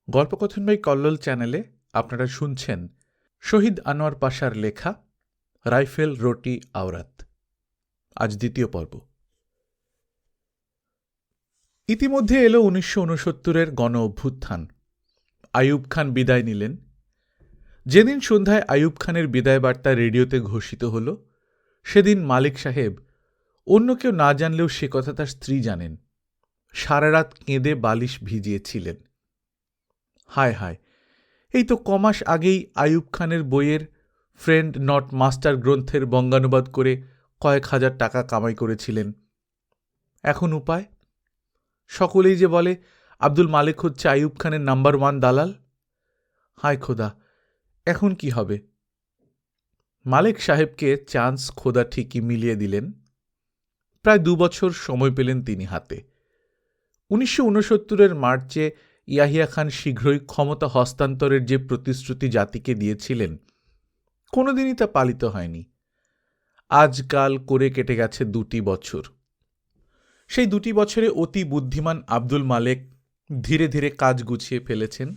গল্পকথন by Kallol চ্যানেলে আপনারা শুনছেন শহীদ আনোয়ার পাশার লেখা রাইফেল রোটি আওরাত। আজ দ্বিতীয় পর্ব। ইতিমধ্যে এলো 1969-এর গণ অভ্যুত্থান। আইয়ুব খান বিদায় নিলেন। যেদিন সন্ধ্যায় আইয়ুব খানের বিদায় বার্তা রেডিওতে ঘোষিত হল, সেদিন মালিক সাহেব, অন্য কেউ না জানলেও সে কথা তার স্ত্রী জানেন, সারা রাত কেঁদে বালিশ ভিজিয়েছিলেন। হায় হায়, এই তো কমাস আগেই আইয়ুব খানের বইয়ের ফ্রেন্ড নট মাস্টার গ্রন্থের বঙ্গানুবাদ করে কয়েক হাজার টাকা কামাই করেছিলেন। এখন উপায়? সকলেই যে বলে আব্দুল মালেক হচ্ছে আইয়ুব খানের নাম্বার 1 দালাল। হায় খোদা, এখন কি হবে? মালেক সাহেবকে চান্স খোদা ঠিকই মিলিয়ে দিলেন। প্রায় 2 বছর সময় পেলেন তিনি হাতে। 1969-এর মার্চে ইয়াহিয়া খান শীঘ্রই ক্ষমতা হস্তান্তরের যে প্রতিশ্রুতি জাতিকে দিয়েছিলেন, কোনোদিনই তা পালিত হয়নি। আজকাল করে কেটে গেছে 2 বছর। সেই 2 বছরে অতি বুদ্ধিমান আব্দুল মালেক ধীরে ধীরে কাজ গুছিয়ে ফেলেছেন।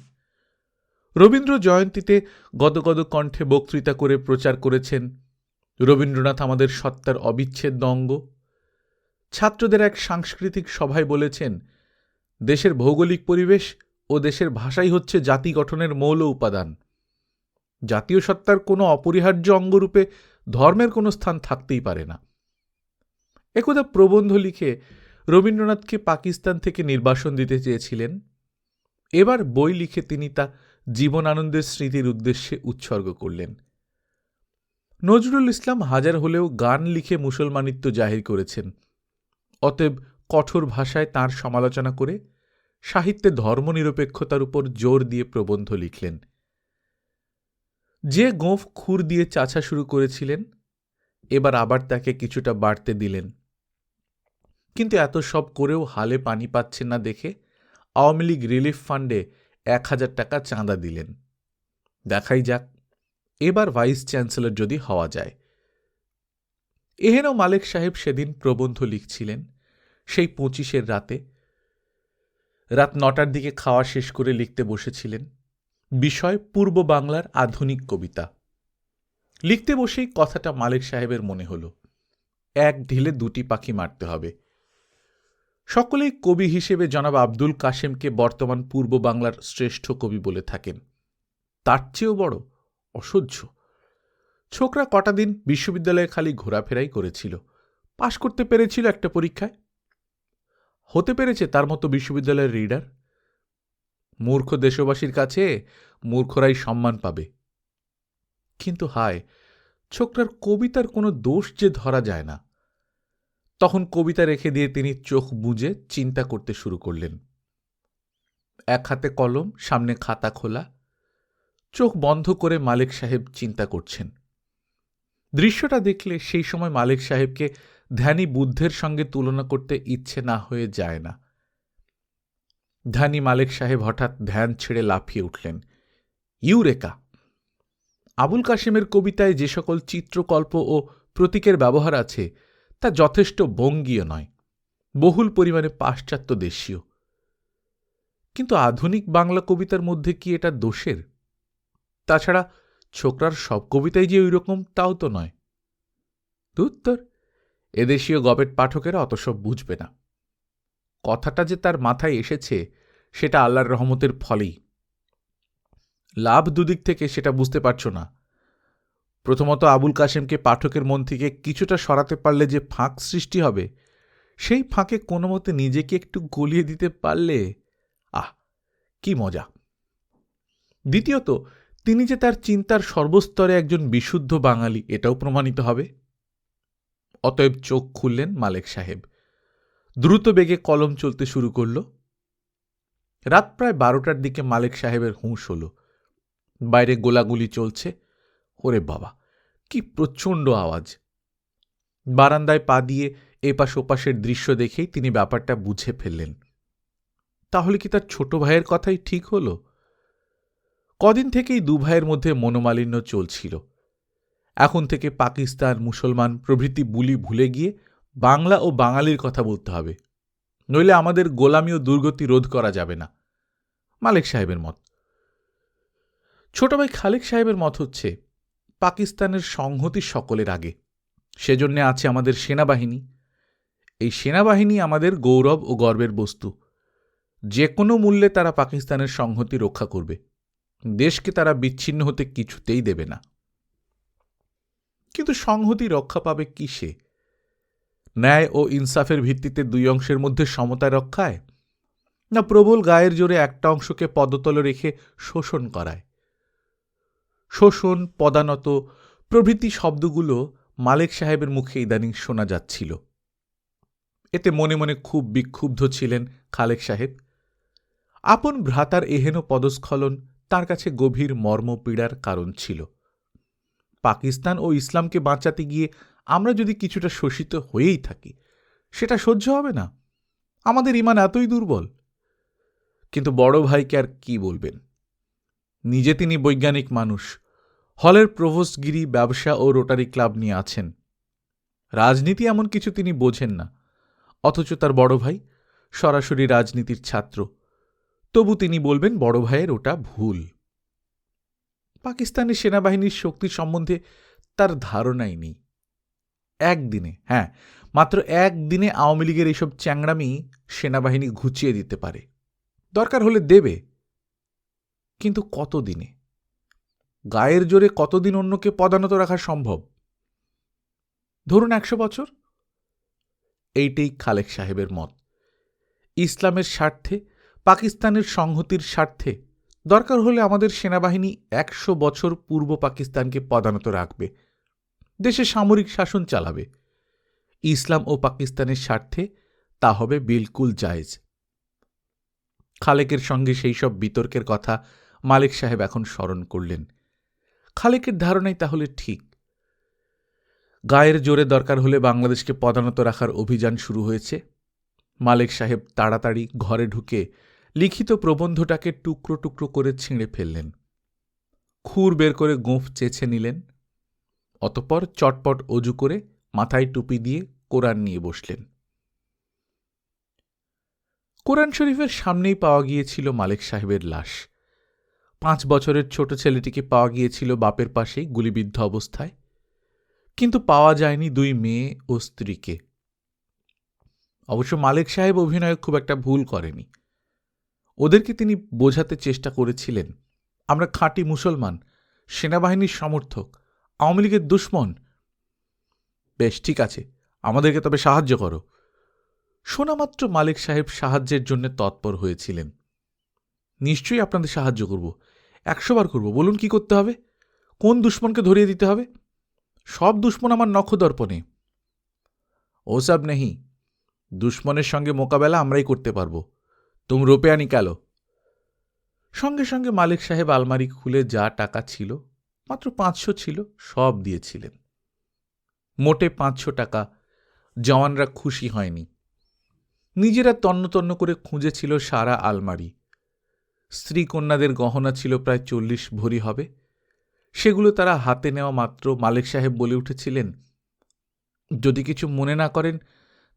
রবীন্দ্র জয়ন্তীতে গদগদ কণ্ঠে বক্তৃতা করে প্রচার করেছেন রবীন্দ্রনাথ আমাদের সত্তার অবিচ্ছেদ্য অঙ্গ। ছাত্রদের এক সাংস্কৃতিক সভায় বলেছেন, দেশের ভৌগোলিক পরিবেশ ও দেশের ভাষাই হচ্ছে জাতি গঠনের মৌল উপাদান। জাতীয় সত্তার কোনো অপরিহার্য অঙ্গরূপে ধর্মের কোনো স্থান থাকতেই পারে না। একদা প্রবন্ধ লিখে রবীন্দ্রনাথকে পাকিস্তান থেকে নির্বাসন দিতে চেয়েছিলেন। এবার বই লিখে তিনি তা জীবনানন্দের স্মৃতির উদ্দেশ্যে উৎসর্গ করলেন। নজরুল ইসলাম হাজার হলেও গান লিখে মুসলমানিত্ব জাহির করেছেন। অতএব কঠোর ভাষায় তাঁর সমালোচনা করে সাহিত্যে ধর্মনিরপেক্ষতার উপর জোর দিয়ে প্রবন্ধ লিখলেন। যে গোঁফ খুর দিয়ে চাছা শুরু করেছিলেন, এবার আবার তাকে কিছুটা বাড়তে দিলেন। কিন্তু এত সব করেও হালে পানি পাচ্ছেন না দেখে আওয়ামী লীগ রিলিফ ফান্ডে 1000 টাকা চাঁদা দিলেন। দেখাই যাক এবার ভাইস চ্যান্সেলর যদি হওয়া যায়। এহেনও মালেক সাহেব সেদিন প্রবন্ধ লিখছিলেন। সেই 25-এর রাতে রাত 9টার দিকে খাওয়া শেষ করে লিখতে বসেছিলেন। বিষয় পূর্ব বাংলার আধুনিক কবিতা। লিখতে বসেই কথাটা মালেক সাহেবের মনে হল, এক ঢিলে 2টি পাখি মারতে হবে। সকলেই কবি হিসেবে জনাব আব্দুল কাসেমকে বর্তমান পূর্ব বাংলার শ্রেষ্ঠ কবি বলে থাকেন। তার চেয়েও বড় অসহ্য। ছোকরা কটা দিন বিশ্ববিদ্যালয়ে খালি ঘোরাফেরাই করেছিল, পাশ করতে পেরেছিল একটা পরীক্ষায়, হতে পেরেছে তার মতো বিশ্ববিদ্যালয়ের রিডার। মূর্খ দেশবাসীর কাছে মূর্খরাই সম্মান পাবে। কিন্তু হায়, ছোকরার কবিতার কোনো দোষ যে ধরা যায় না। তখন কবিতা রেখে দিয়ে তিনি চোখ বুজে চিন্তা করতে শুরু করলেন। এক হাতে কলম, সামনে খাতা খোলা, চোখ বন্ধ করে মালেক সাহেব চিন্তা করছেন। দৃশ্যটা দেখলে সেই সময় মালেক সাহেবকে ধ্যানী বুদ্ধের সঙ্গে তুলনা করতে ইচ্ছে না হয়ে যায় না। ধ্যানী মালেক সাহেব হঠাৎ ধ্যান ছেড়ে লাফিয়ে উঠলেন। ইউরেকা! আবুল কাসেমের কবিতায় যে সকল চিত্রকল্প ও প্রতীকের ব্যবহার আছে তা যথেষ্ট বঙ্গীয় নয়, বহুল পরিমাণে পাশ্চাত্য দেশীয়। কিন্তু আধুনিক বাংলা কবিতার মধ্যে কি এটা দোষের? তাছাড়া ছোকরার সব কবিতাই যে ওই রকম তাও তো নয়। উত্তর, এদেশীয় গবেট পাঠকেরা অত সব বুঝবে না। কথাটা যে তার মাথায় এসেছে সেটা আল্লাহর রহমতের ফলেই। লাভ দুদিক থেকে সেটা বুঝতে পারছ না। প্রথমত, আবুল কাসেমকে পাঠকের মন থেকে কিছুটা সরাতে পারলে যে ফাঁক সৃষ্টি হবে, সেই ফাঁকে কোনো মতে নিজেকে একটু গলিয়ে দিতে পারলে আহ, কি মজা। দ্বিতীয়ত, তিনি যে তার চিন্তার সর্বস্তরে একজন বিশুদ্ধ বাঙালি, এটাও প্রমাণিত হবে। অতএব চোখ খুললেন মালেক সাহেব। দ্রুত বেগে কলম চলতে শুরু করল। রাত প্রায় 12টার দিকে মালেক সাহেবের হুঁশ হল। বাইরে গোলাগুলি চলছে। ওরে বাবা, কি প্রচণ্ড আওয়াজ! বারান্দায় পা দিয়ে এপাশ ওপাশের দৃশ্য দেখেই তিনি ব্যাপারটা বুঝে ফেললেন। তাহলে কি তার ছোট ভাইয়ের কথাই ঠিক হল? কদিন থেকেই 2 ভাইয়ের মধ্যে মনোমালিন্য চলছিল। এখন থেকে পাকিস্তান, মুসলমান প্রভৃতি বুলি ভুলে গিয়ে বাংলা ও বাঙালির কথা বলতে হবে, নইলে আমাদের গোলামি ও দুর্গতি রোধ করা যাবে না। মালেক সাহেবের মত। ছোট ভাই খালেক সাহেবের মত হচ্ছে পাকিস্তানের সংহতি সকলের আগে, সেজন্য আছে আমাদের সেনাবাহিনী। এই সেনাবাহিনী আমাদের গৌরব ও গর্বের বস্তু। যে কোনো মূল্যে তারা পাকিস্তানের সংহতি রক্ষা করবে, দেশকে তারা বিচ্ছিন্ন হতে কিছুতেই দেবে না। কিন্তু সংহতি রক্ষা পাবে কিসে? ন্যায় ও ইনসাফের ভিত্তিতে দুই অংশের মধ্যে সমতা রক্ষায়, না প্রবল গায়ের জোরে একটা অংশকে পদতলে রেখে শোষণ করায়? শোষণ, পদানত প্রভৃতি শব্দগুলো মালেক সাহেবের মুখে ইদানিং শোনা যাচ্ছিল। এতে মনে মনে খুব বিক্ষুব্ধ ছিলেন খালেক সাহেব। আপন ভ্রাতার এহেন পদস্খলন তার কাছে গভীর মর্মপীড়ার কারণ ছিল। পাকিস্তান ও ইসলামকে বাঁচাতে গিয়ে আমরা যদি কিছুটা শোষিত হয়েই থাকি, সেটা সহ্য হবে না। আমাদের ঈমান এতই দুর্বল। কিন্তু বড় ভাইকে আর কি বলবেন? নিজে তিনি বৈজ্ঞানিক মানুষ, হলের প্রভোস্টগিরি, ব্যবসা ও রোটারি ক্লাব নিয়ে আছেন। রাজনীতি এমন কিছু তিনি বোঝেন না, অথচ তার বড় ভাই সরাসরি রাজনীতির ছাত্র। তবু তিনি বলবেন বড় ভাইয়ের ওটা ভুল। পাকিস্তানি সেনাবাহিনীর শক্তি সম্বন্ধে তার ধারণাই নেই। একদিনে, মাত্র একদিনে আওয়ামী লীগের এইসব চ্যাংড়ামি সেনাবাহিনী ঘুচিয়ে দিতে পারে, দরকার হলে দেবে। কিন্তু কতদিনে? গায়ের জোরে কতদিন অন্যকে পদানত রাখা সম্ভব? ধরুন 100 বছর। এইটাই খালেক সাহেবের মত। ইসলামের স্বার্থে, পাকিস্তানের সংহতির স্বার্থে দরকার হলে আমাদের সেনাবাহিনী 100 বছর পূর্ব পাকিস্তানকে পদানত রাখবে, দেশে সামরিক শাসন চালাবে। ইসলাম ও পাকিস্তানের স্বার্থে তা হবে বিলকুল জায়েজ। খালেকের সঙ্গে সেই সব বিতর্কের কথা মালেক সাহেব এখন স্মরণ করলেন। খালেকের ধারণাই তাহলে ঠিক। গায়ের জোরে দরকার হলে বাংলাদেশকে পদানত রাখার অভিযান শুরু হয়েছে। মালেক সাহেব তাড়াতাড়ি ঘরে ঢুকে লিখিত প্রবন্ধটাকে টুকরো টুকরো করে ছিঁড়ে ফেললেন। খুর বের করে গোঁফ চেছে নিলেন। অতঃপর চটপট অজু করে মাথায় টুপি দিয়ে কোরআন নিয়ে বসলেন। কোরআন শরীফের সামনেই পাওয়া গিয়েছিল মালেক সাহেবের লাশ। 5 বছরের ছোট ছেলেটিকে পাওয়া গিয়েছিল বাপের পাশেই গুলিবিদ্ধ অবস্থায়, কিন্তু পাওয়া যায়নি 2 মেয়ে ও স্ত্রীকে। অবশ্য মালেক সাহেব অভিনয়ে খুব একটা ভুল করেনি। ওদেরকে তিনি বোঝাতে চেষ্টা করেছিলেন আমরা খাঁটি মুসলমান, সেনাবাহিনীর সমর্থক, আওয়ামী লীগের দুশ্মন। বেশ, ঠিক আছে, আমাদেরকে তবে সাহায্য করো। শোনামাত্র মালেক সাহেব সাহায্যের জন্য তৎপর হয়েছিলেন। নিশ্চয়ই আপনাদের সাহায্য করব, 100 বার করব। বলুন কি করতে হবে? কোন দুশ্মনকে ধরিয়ে দিতে হবে? সব দুশ্মন আমার নখদর্পণে। ওসব নেই, দুশ্মনের সঙ্গে মোকাবেলা আমরাই করতে পারব। তুম রোপে আনি কালো। সঙ্গে সঙ্গে মালিক সাহেব আলমারি খুলে যা টাকা ছিল, মাত্র 500 ছিল, সব দিয়েছিলেন। মোটে 500 টাকা। জওয়ানরা খুশি হয়নি। নিজেরা তন্ন তন্ন করে খুঁজেছিল সারা আলমারি। স্ত্রী কন্যাদের গহনা ছিল প্রায় 40 ভরি হবে। সেগুলো তারা হাতে নেওয়া মাত্র মালিক সাহেব বলে উঠেছিলেন, যদি কিছু মনে না করেন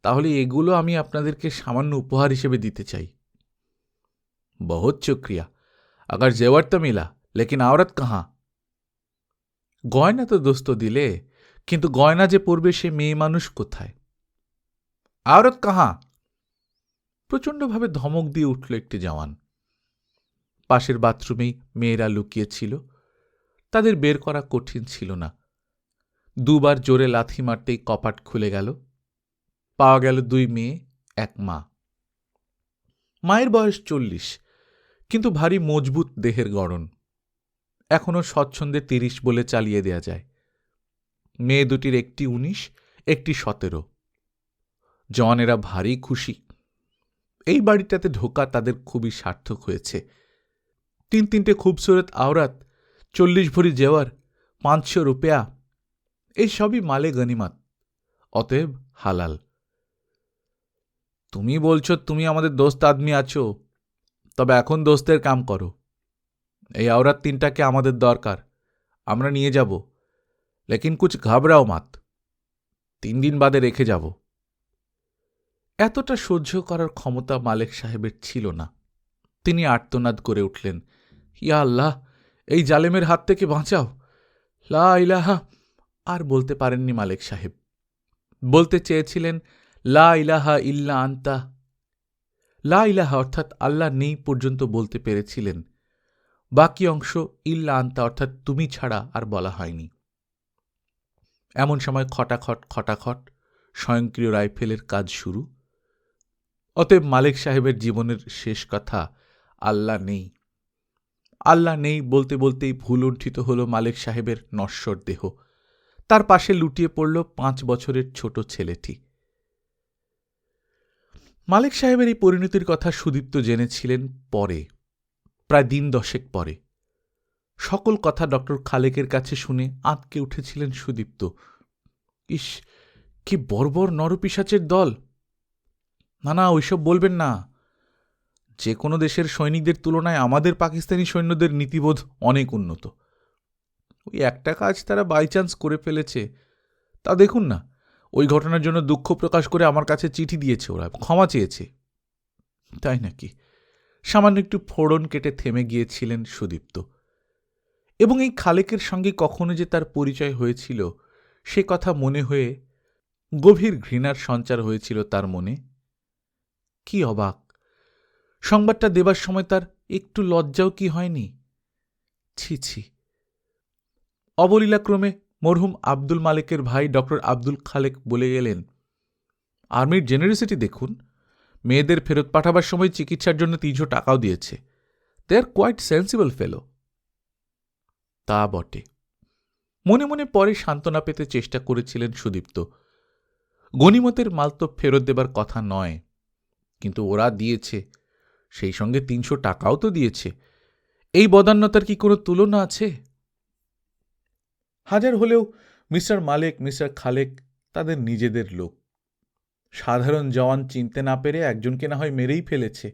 তাহলে এগুলো আমি আপনাদেরকে সামান্য উপহার হিসেবে দিতে চাই। বহুত শুক্রিয়া, अगर जेवर तो मिला, लेकिन औरत कहाँ? গয়না তো দোস্ত দিলে, কিন্তু গয়না যে পড়বে সে মেয়ে মানুষ কোথায়? আওরত কাহা? প্রচণ্ডভাবে ধমক দিয়ে উঠল একটি জওয়ান। পাশের বাথরুমেই মেয়েরা লুকিয়েছিল, তাদের বের করা কঠিন ছিল না। 2 বার জোরে লাথি মারতেই কপাট খুলে গেল। পাওয়া গেল 2 মেয়ে, 1 মা। মায়ের বয়স 40, কিন্তু ভারী মজবুত দেহের গড়ন। এখনো স্বচ্ছন্দে 30 বলে চালিয়ে দেয়া যায়। মেয়ে দুটির একটি 19, একটি 17। জওয়ানেরা ভারী খুশি। এই বাড়িটাতে ঢোকা তাদের খুবই সার্থক হয়েছে। 3 খুবসুরত আওরাত, 40 ভরি জেওয়ার, 500 রুপয়া, এই সবই মালে গনিমত, অতএব হালাল। তুমি বলছো তুমি আমাদের দোস্ত আদমি আছো, তবে এখন দোস্তের কাম করো। এই আওরাত 3টাকে আমাদের দরকার, আমরা নিয়ে যাব, লেকিন কুছ ঘাবড়াও মাত, 3 দিন বাদে রেখে যাব। এতটা সহ্য করার ক্ষমতা মালেক সাহেবের ছিল না। তিনি আর্তনাদ করে উঠলেন, ইয়া আল্লাহ, এই জালেমের হাত থেকে বাঁচাও, লা ইলাহা। আর বলতে পারেননি মালেক সাহেব। বলতে চেয়েছিলেন, লা ইলাহা ইল্লা আন্তা। লা ইলাহা অর্থাৎ আল্লাহ নেই পর্যন্ত বলতে পেরেছিলেন, বাকি অংশ ইল্লা আন্তা অর্থাৎ তুমি ছাড়া আর বলা হয়নি। এমন সময় খটাখট খটাখট স্বয়ংক্রিয় রাইফেলের কাজ শুরু। অতএব মালেক সাহেবের জীবনের শেষ কথা, আল্লাহ নেই। আল্লাহ নেই বলতে বলতেই ভুলুণ্ঠিত হল মালেক সাহেবের নশ্বর দেহ। তার পাশে লুটিয়ে পড়ল 5 বছরের ছোট ছেলেটি। মালেক সাহেবের এই পরিণতির কথা সুদীপ্ত জেনেছিলেন পরে, প্রায় দিন 10 পরে। সকল কথা ডক্টর খালেকের কাছে শুনে আঁতকে উঠেছিলেন সুদীপ্ত। ইস, কি বর্বর নরপিশাচের দল! না না, ওইসব বলবেন না। যে কোনো দেশের সৈনিকদের তুলনায় আমাদের পাকিস্তানি সৈন্যদের নীতিবোধ অনেক উন্নত। ওই একটা কাজ তারা বাইচান্স করে ফেলেছে, তা দেখুন না, ওই ঘটনার জন্য দুঃখ প্রকাশ করে আমার কাছে চিঠি দিয়েছে, ওরা ক্ষমা চেয়েছে। তাই নাকি? সামান্য একটু ফোড়ন কেটে থেমে গিয়েছিলেন সুদীপ্ত। এবং এই খালেকের সঙ্গে কখনো যে তার পরিচয় হয়েছিল সে কথা মনে হয়ে গভীর ঘৃণার সঞ্চার হয়েছিল তার মনে। কি অবাক! সংবাদটা দেবার সময় তার একটু লজ্জাও কি হয়নি? ছি ছি! অবলীলাক্রমে মরহুম আব্দুল মালেকের ভাই ডক্টর আব্দুল খালেক বলে গেলেন, আর্মির জেনারেসিটি দেখুন, মেয়েদের ফেরত পাঠাবার সময় চিকিৎসার জন্য 300 টাকাও দিয়েছে। দে আর কোয়াইট সেন্সিবল ফেলো। তা বটে। মনে মনে পরে সান্ত্বনা পেতে চেষ্টা করেছিলেন সুদীপ্ত। গনিমতের মাল তো ফেরত দেবার কথা নয়, কিন্তু ওরা দিয়েছে, সেই সঙ্গে 300 টাকাও তো দিয়েছে। এই বদান্যতার কি কোনো তুলনা আছে? হাজার হলেও মিস্টার মালেক, মিস্টার খালেক তাদের নিজেদের লোক। সাধারণ জওয়ান চিনতে না পেরে একজনকে না হয় মেরেই ফেলেছে,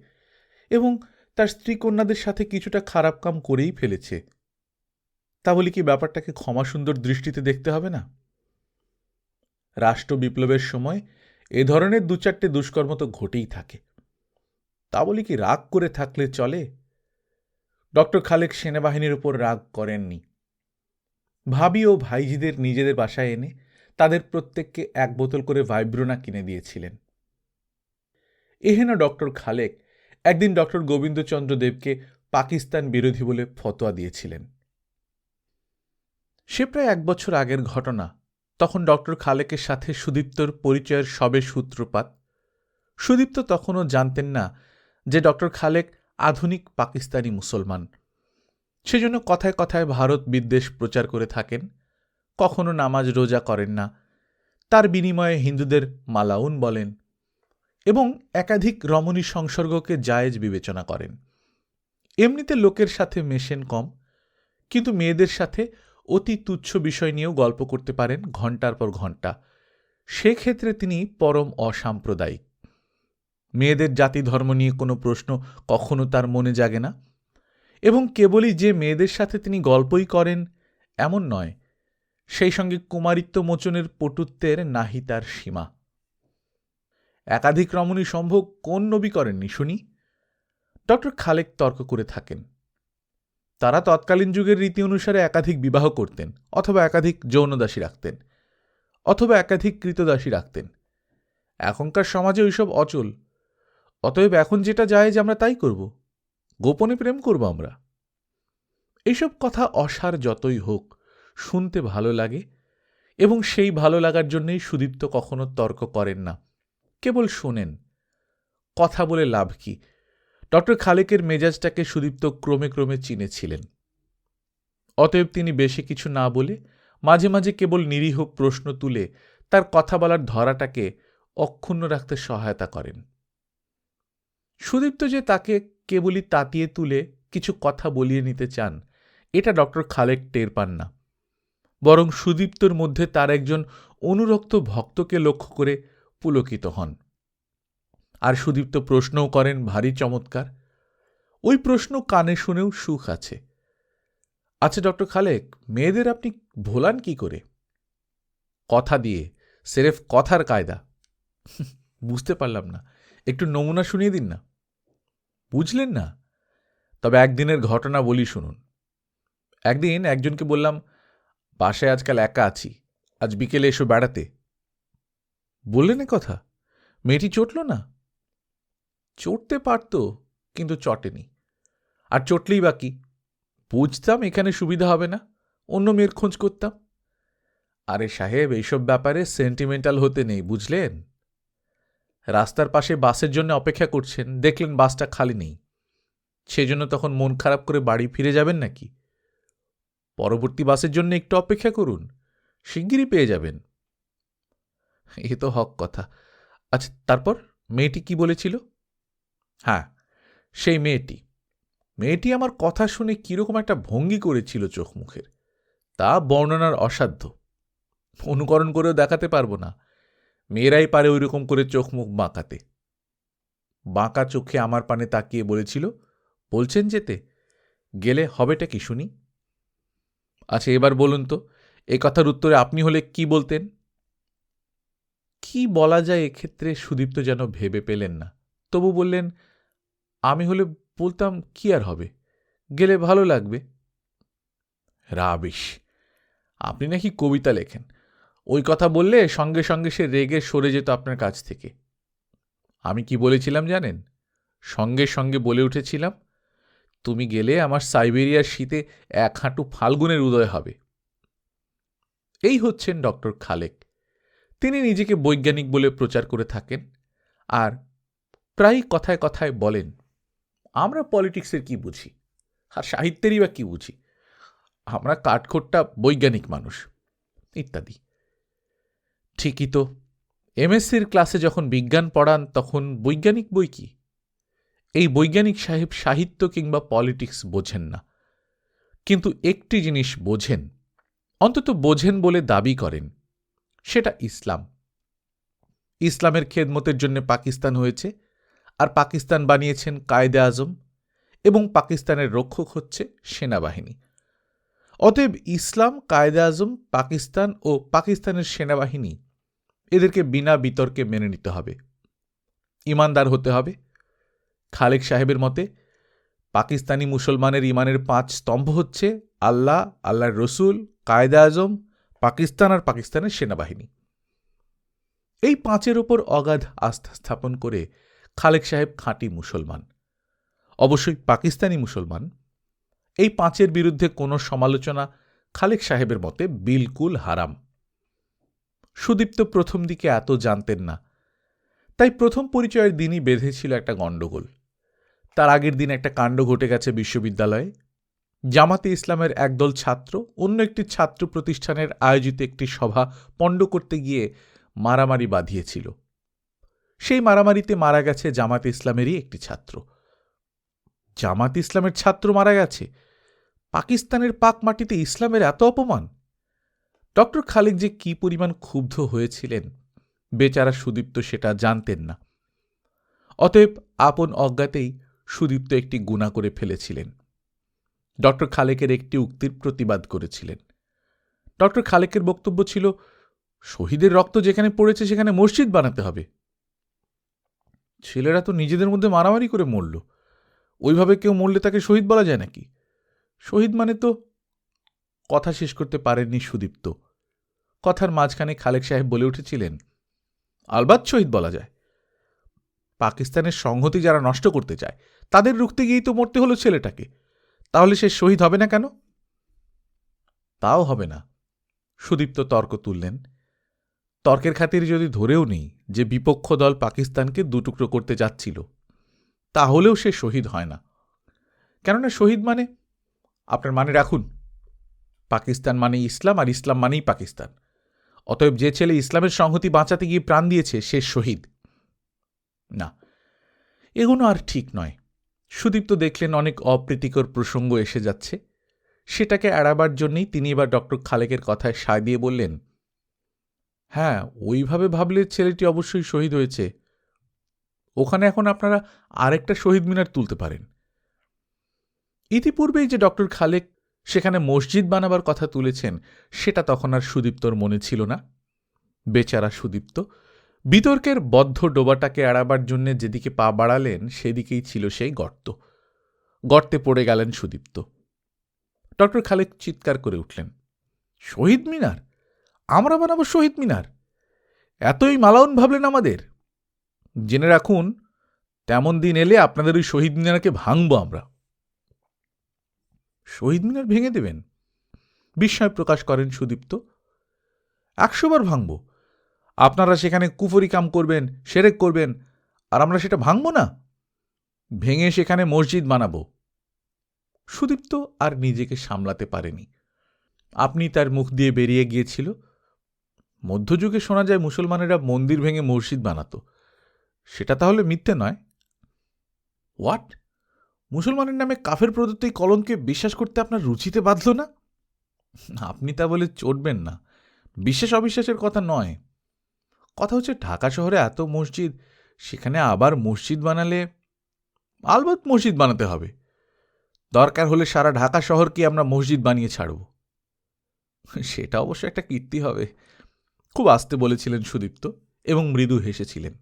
এবং তার স্ত্রী কন্যাদের সাথে কিছুটা খারাপ কাম করেই ফেলেছে। তা বলি কি ব্যাপারটাকে ক্ষমাসুন্দর দৃষ্টিতে দেখতে হবে না? রাষ্ট্র বিপ্লবের সময় এ ধরনের 2-4টে দুষ্কর্ম তো ঘটেই থাকে। তা বলি কি রাগ করে থাকলে চলে? ডক্টর খালেক সেনাবাহিনীর উপর রাগ করেননি। ভাবি ও ভাইজিদের নিজেদের বাসায় এনে তাদের প্রত্যেককে 1 বোতল করে ভাইব্রোনা কিনে দিয়েছিলেন। এহেন ডক্টর খালেক একদিন ডক্টর গোবিন্দচন্দ্র দেবকে পাকিস্তান বিরোধী বলে ফতোয়া দিয়েছিলেন। সে প্রায় 1 বছর আগের ঘটনা। তখন ডক্টর খালেকের সাথে সুদীপ্তর পরিচয়ের সবে সূত্রপাত। সুদীপ্ত তখনও জানতেন না যে ডক্টর খালেক আধুনিক পাকিস্তানি মুসলমান। সেজন্য কথায় কথায় ভারত বিদ্বেষ প্রচার করে থাকেন, কখনো নামাজ রোজা করেন না, তার বিনিময়ে হিন্দুদের মালাউন বলেন, এবং একাধিক রমণী সংসর্গকে জায়েজ বিবেচনা করেন। এমনিতে লোকের সাথে মেশেন কম, কিন্তু মেয়েদের সাথে অতি তুচ্ছ বিষয় নিয়েও গল্প করতে পারেন ঘণ্টার পর ঘণ্টা। সেক্ষেত্রে তিনি পরম অসাম্প্রদায়িক। মেয়েদের জাতি ধর্ম নিয়ে কোনো প্রশ্ন কখনো তার মনে জাগে না, এবং কেবলই যে মেয়েদের সাথে তিনি গল্পই করেন এমন নয়, সেই সঙ্গে কুমারিত্ব মোচনের পটুত্বের নাহি তার সীমা। একাধিক রমণী সম্ভোগ কোন নবী করেননি শুনি? ডক্টর খালেক তর্ক করে থাকেন। তারা তৎকালীন যুগের রীতি অনুসারে একাধিক বিবাহ করতেন, অথবা একাধিক যৌনদাসী রাখতেন, অথবা একাধিক কৃতদাসী রাখতেন। এখনকার সমাজে ওইসব অচল। অতএব এখন যেটা যায় যে আমরা তাই করব, গোপনে প্রেম করব আমরা। এইসব কথা অসার যতই হোক, শুনতে ভালো লাগে, এবং সেই ভালো লাগার জন্যই সুদীপ্ত কখনো তর্ক করেন না, কেবল শোনেন। কথা বলে লাভ কি? ডক্টর খালেকের মেজাজটাকে সুদীপ্ত ক্রমে ক্রমে চিনেছিলেন। অতএব তিনি বেশি কিছু না বলে মাঝে মাঝে কেবল নিরীহ প্রশ্ন তুলে তার কথা বলার ধরাটাকে অক্ষুণ্ণ রাখতে সহায়তা করেন। সুদীপ্ত যে তাকে কেবলই তাতিয়ে তুলে কিছু কথা বলিয়ে নিতে চান, এটা ডক্টর খালেক টের পান না, বরং সুদীপ্তর মধ্যে তার একজন অনুরক্ত ভক্তকে লক্ষ্য করে পুলকিত হন। আর সুদীপ্ত প্রশ্নও করেন ভারী চমৎকার। ওই প্রশ্ন কানে শুনেও সুখ আছে। আচ্ছা ডক্টর খালেক, মেয়েদের আপনি ভোলান কি করে? কথা দিয়ে, সেরেফ কথার কায়দা। বুঝতে পারলাম না, একটু নমুনা শুনিয়ে দিন না। বুঝলেন না? তবে একদিনের ঘটনা বলি শুনুন। একদিন একজনকে বললাম, বাসায় আজকাল একা আছি, আজ বিকেলে এসো বেড়াতে। বললেন এ কথা? মেয়েটি চটল না? চটতে পারত, কিন্তু চটেনি। আর চটলেই বা কি? বুঝতাম এখানে সুবিধা হবে না, অন্য মেয়ের খোঁজ করতাম। আরে সাহেব, এইসব ব্যাপারে সেন্টিমেন্টাল হতে নেই, বুঝলেন? রাস্তার পাশে বাসের জন্য অপেক্ষা করছেন, দেখলেন বাসটা খালি নেই, সেজন্য তখন মন খারাপ করে বাড়ি ফিরে যাবেন নাকি? পরবর্তী বাসের জন্য একটু অপেক্ষা করুন, শিগগিরই পেয়ে যাবেন। এ তো হক কথা। আচ্ছা, তারপর মেয়েটি কি বলেছিল? হ্যাঁ, সেই মেয়েটি আমার কথা শুনে কিরকম একটা ভঙ্গি করেছিল চোখ মুখের, তা বর্ণনার অসাধ্য। অনুকরণ করেও দেখাতে পারবো না। মেয়েরাই পারে ওই রকম করে চোখ মুখ বাঁকাতে। বাঁকা চোখে আমার পানে তাকিয়ে বলেছিল, বলছেন যেতে? গেলে হবেটা কি শুনি? আচ্ছা, এবার বলুন তো, এই কথার উত্তরে আপনি হলে কি বলতেন? কি বলা যায় এক্ষেত্রে সুদীপ্ত যেন ভেবে পেলেন না। তবু বললেন, আমি হলে বলতাম, কি আর হবে, গেলে ভালো লাগবে। রাবিশ! আপনি নাকি কবিতা লেখেন, ওই কথা বললে সঙ্গে সঙ্গে সে রেগে সরে যেত আপনার কাছ থেকে। আমি কি বলেছিলাম জানেন? সঙ্গে সঙ্গে বলে উঠেছিলাম, তুমি গেলে আমার সাইবেরিয়ার শীতে 1 হাঁটু ফাল্গুনের উদয় হবে। এই হচ্ছেন ডক্টর খালেক। তিনি নিজেকে বৈজ্ঞানিক বলে প্রচার করে থাকেন, আর প্রায়ই কথায় কথায় বলেন, আমরা পলিটিক্সের কি বুঝি, আর সাহিত্যেরই বা কি বুঝি, আমরা কাঠখোট্টা বৈজ্ঞানিক মানুষ, ইত্যাদি। ঠিকই তো, এমএসসির ক্লাসে যখন বিজ্ঞান পড়ান তখন বৈজ্ঞানিক বই কি? এই বৈজ্ঞানিক সাহেব সাহিত্য কিংবা পলিটিক্স বোঝেন না, কিন্তু একটি জিনিস বোঝেন, অন্তত বোঝেন বলে দাবি করেন, সেটা ইসলাম। ইসলামের খেদমতের জন্য পাকিস্তান হয়েছে, আর পাকিস্তান বানিয়েছেন কায়েদে আজম, এবং পাকিস্তানের রক্ষক হচ্ছে সেনাবাহিনী। অতএব ইসলাম, কায়েদে আজম, পাকিস্তান ও পাকিস্তানের সেনাবাহিনী, এদেরকে বিনা বিতর্কে মেনে নিতে হবে, ইমানদার হতে হবে। খালেক সাহেবের মতে পাকিস্তানি মুসলমানের ইমানের 5 স্তম্ভ হচ্ছে আল্লাহ, আল্লাহর রসুল, কায়েদে আজম, পাকিস্তান আর পাকিস্তানের সেনাবাহিনী। এই 5-এর ওপর অগাধ আস্থা স্থাপন করে খালেক সাহেব খাঁটি মুসলমান, অবশ্যই পাকিস্তানি মুসলমান। এই 5-এর বিরুদ্ধে কোনো সমালোচনা খালেক সাহেবের মতে বিলকুল হারাম। সুদীপ্ত প্রথম দিকে এত জানতেন না, তাই প্রথম পরিচয়ের দিনই বেঁধেছিল একটা গণ্ডগোল। তার আগের দিন একটা কাণ্ড ঘটে গেছে বিশ্ববিদ্যালয়ে। জামাতে ইসলামের একদল ছাত্র অন্য একটি ছাত্র প্রতিষ্ঠানের আয়োজিত একটি সভা পণ্ড করতে গিয়ে মারামারি বাঁধিয়েছিল। সেই মারামারিতে মারা গেছে জামাতে ইসলামেরই একটি ছাত্র। জামাতে ইসলামের ছাত্র মারা গেছে, পাকিস্তানের পাক মাটিতে ইসলামের এত অপমান! ডক্টর খালেক যে কি পরিমাণ ক্ষুব্ধ হয়েছিলেন, বেচারা সুদীপ্ত সেটা জানতেন না। অতএব আপন অজ্ঞাতেই সুদীপ্ত একটি গুনাহ করে ফেলেছিলেন। ডক্টর খালেকের একটি উক্তির প্রতিবাদ করেছিলেন। ডক্টর খালেকের বক্তব্য ছিল, শহীদের রক্ত যেখানে পড়েছে সেখানে মসজিদ বানাতে হবে। ছেলেরা তো নিজেদের মধ্যে মারামারি করে মরল, ওইভাবে কেউ মরলে তাকে শহীদ বলা যায় নাকি? শহীদ মানে তো... কথা শেষ করতে পারেননি সুদীপ্ত। কথার মাঝখানে খালেক সাহেব বলে উঠেছিলেন, আলবাত শহীদ বলা যায়। পাকিস্তানের সংহতি যারা নষ্ট করতে চায় তাদের রুখতে গিয়েই তো মরতে হলো ছেলেটাকে, তাহলে সে শহীদ হবে না কেন? তাও হবে না, সুদীপ্ত তর্ক তুললেন। তর্কের খাতিরে যদি ধরেও নেই যে বিপক্ষ দল পাকিস্তানকে 2 টুকরো করতে যাচ্ছিল, তাহলেও সে শহীদ হয় না। কেননা শহীদ মানে, আপনার মানে রাখুন, পাকিস্তান মানে ইসলাম, আর ইসলাম মানেই পাকিস্তান। অতএব যে ছেলে ইসলামের সংহতি বাঁচাতে গিয়ে প্রাণ দিয়েছে সে শহীদ না। এগুলো আর ঠিক নয়। সুদীপ্ত দেখলেন অনেক অপ্রীতিকর প্রসঙ্গ এসে যাচ্ছে। সেটাকে এড়াবার জন্যই তিনি এবার ডক্টর খালেকের কথায় সায় দিয়ে বললেন, হ্যাঁ, ওইভাবে ভাবলে ছেলেটি অবশ্যই শহীদ হয়েছে। ওখানে এখন আপনারা আরেকটা শহীদ মিনার তুলতে পারেন। ইতিপূর্বেই যে ডক্টর খালেক সেখানে মসজিদ বানাবার কথা তুলেছেন, সেটা তখন আর সুদীপ্তর মনে ছিল না। বেচারা সুদীপ্ত বিতর্কের বদ্ধ ডোবাটাকে এড়াবার জন্য যেদিকে পা বাড়ালেন সেদিকেই ছিল সেই গর্ত। গর্তে পড়ে গেলেন সুদীপ্ত। ডক্টর খালেক চিৎকার করে উঠলেন, শহীদ মিনার? আমরা বানাবো শহীদ মিনার? এতই মালাউন ভাবলেন আমাদের? জেনে রাখুন, তেমন দিন এলে আপনাদের ওই শহীদ মিনারকে ভাঙব আমরা। শহীদ মিনার ভেঙে দেবেন? বিস্ময় প্রকাশ করেন সুদীপ্ত। 100 বার ভাঙব। আপনারা সেখানে কুফরি কাম করবেন, সেরেক করবেন, আর আমরা সেটা ভাঙব না? ভেঙে সেখানে মসজিদ বানাবো। সুদীপ্ত আর নিজেকে সামলাতে পারেনি। আপনি তার মুখ দিয়ে বেরিয়ে গিয়েছিল, মধ্যযুগে শোনা যায় মুসলমানেরা মন্দির ভেঙে মসজিদ বানাতো। সেটা তাহলে মিথ্যে নয়? হোয়াট? মুসলমানের নামে কাফের প্রদত্ত এই কলমকে বিশ্বাস করতে আপনার রুচিতে বাঁধল না? আপনি তা বলে চটবেন না। বিশ্বাস অবিশ্বাসের কথা নয়, কথা হচ্ছে ঢাকা শহরে এত মসজিদ, সেখানে আবার মসজিদ বানালে আলবৎ মসজিদ বানাতে হবে। দরকার হলে সারা ঢাকা শহরকে আমরা মসজিদ বানিয়ে ছাড়ব। সেটা অবশ্য একটা কীর্তি হবে। খুব আস্তে বলেছিলেন সুদীপ্ত এবং মৃদু হেসেছিলেন।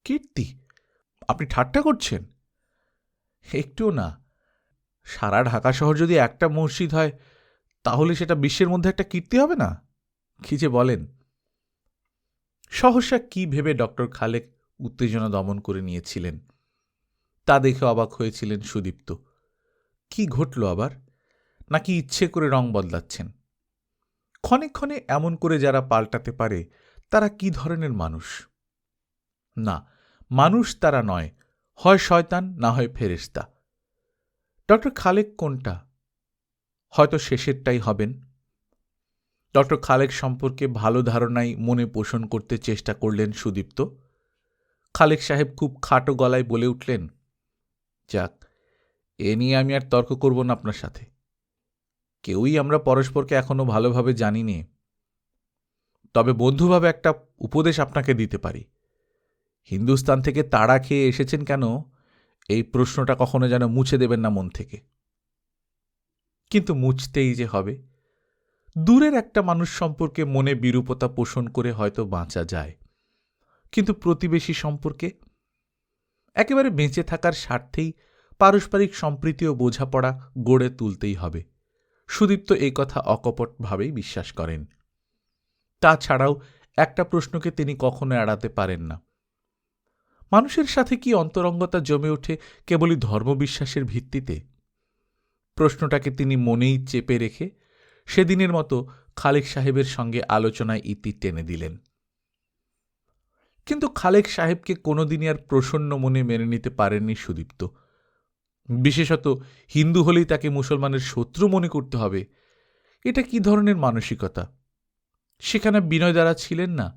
কীর্তি? আপনি ঠাট্টা করছেন? একটুও না। সারা ঢাকা শহর যদি একটা মসজিদ হয়, তাহলে সেটা বিশ্বের মধ্যে একটা কীর্তি হবে না? কি যে বলেন! সহসা কি ভেবে ডক্টর খালেক উত্তেজনা দমন করে নিয়েছিলেন তা দেখে অবাক হয়েছিলেন সুদীপ্ত। কি ঘটল আবার? নাকি ইচ্ছে করে রং বদলাচ্ছেন? ক্ষণে ক্ষণে এমন করে যারা পাল্টাতে পারে তারা কি ধরনের মানুষ? না, মানুষ তারা নয়, হয় শয়তান না হয় ফেরেশতা। ডক্টর খালেক কোনটা? হয়তো শেষেরটাই হবেন। ডক্টর খালেক সম্পর্কে ভালো ধারণাই মনে পোষণ করতে চেষ্টা করলেন সুদীপ্ত। খালেক সাহেব খুব খাটো গলায় বলে উঠলেন, যাক, এ নিয়ে আমি আর তর্ক করব না আপনার সাথে। কেউই আমরা পরস্পরকে এখনো ভালোভাবে জানি নে। তবে বন্ধুভাবে একটা উপদেশ আপনাকে দিতে পারি। হিন্দুস্তান থেকে তাড়া খেয়ে এসেছেন কেন, এই প্রশ্নটা কখনো যেন মুছে দেবেন না মন থেকে। কিন্তু মুছতেই যে হবে। দূরের একটা মানুষ সম্পর্কে মনে বিরূপতা পোষণ করে হয়তো বাঁচা যায়, কিন্তু প্রতিবেশী সম্পর্কে একেবারে বেঁচে থাকার স্বার্থেই পারস্পরিক সম্প্রীতি ও বোঝাপড়া গড়ে তুলতেই হবে। সুদীপ্ত এই কথা অকপটভাবেই বিশ্বাস করেন। তাছাড়াও একটা প্রশ্নকে তিনি কখনো এড়াতে পারেন না। মানুষের সাথে কি অন্তরঙ্গতা জমে ওঠে কেবলই ধর্মবিশ্বাসের ভিত্তিতে? প্রশ্নটাকে তিনি মনেই চেপে রেখে সেদিনের মতো খালেক সাহেবের সঙ্গে আলোচনায় ইতি টেনে দিলেন। কিন্তু খালেক সাহেবকে কোনোদিনই আর প্রসন্ন মনে মেনে নিতে পারেননি সুদীপ্ত। বিশেষত হিন্দু হলেই তাকে মুসলমানের শত্রু মনে করতে হবে, এটা কি ধরনের মানসিকতা? সেখানে বিনয় দ্বারা ছিলেন না।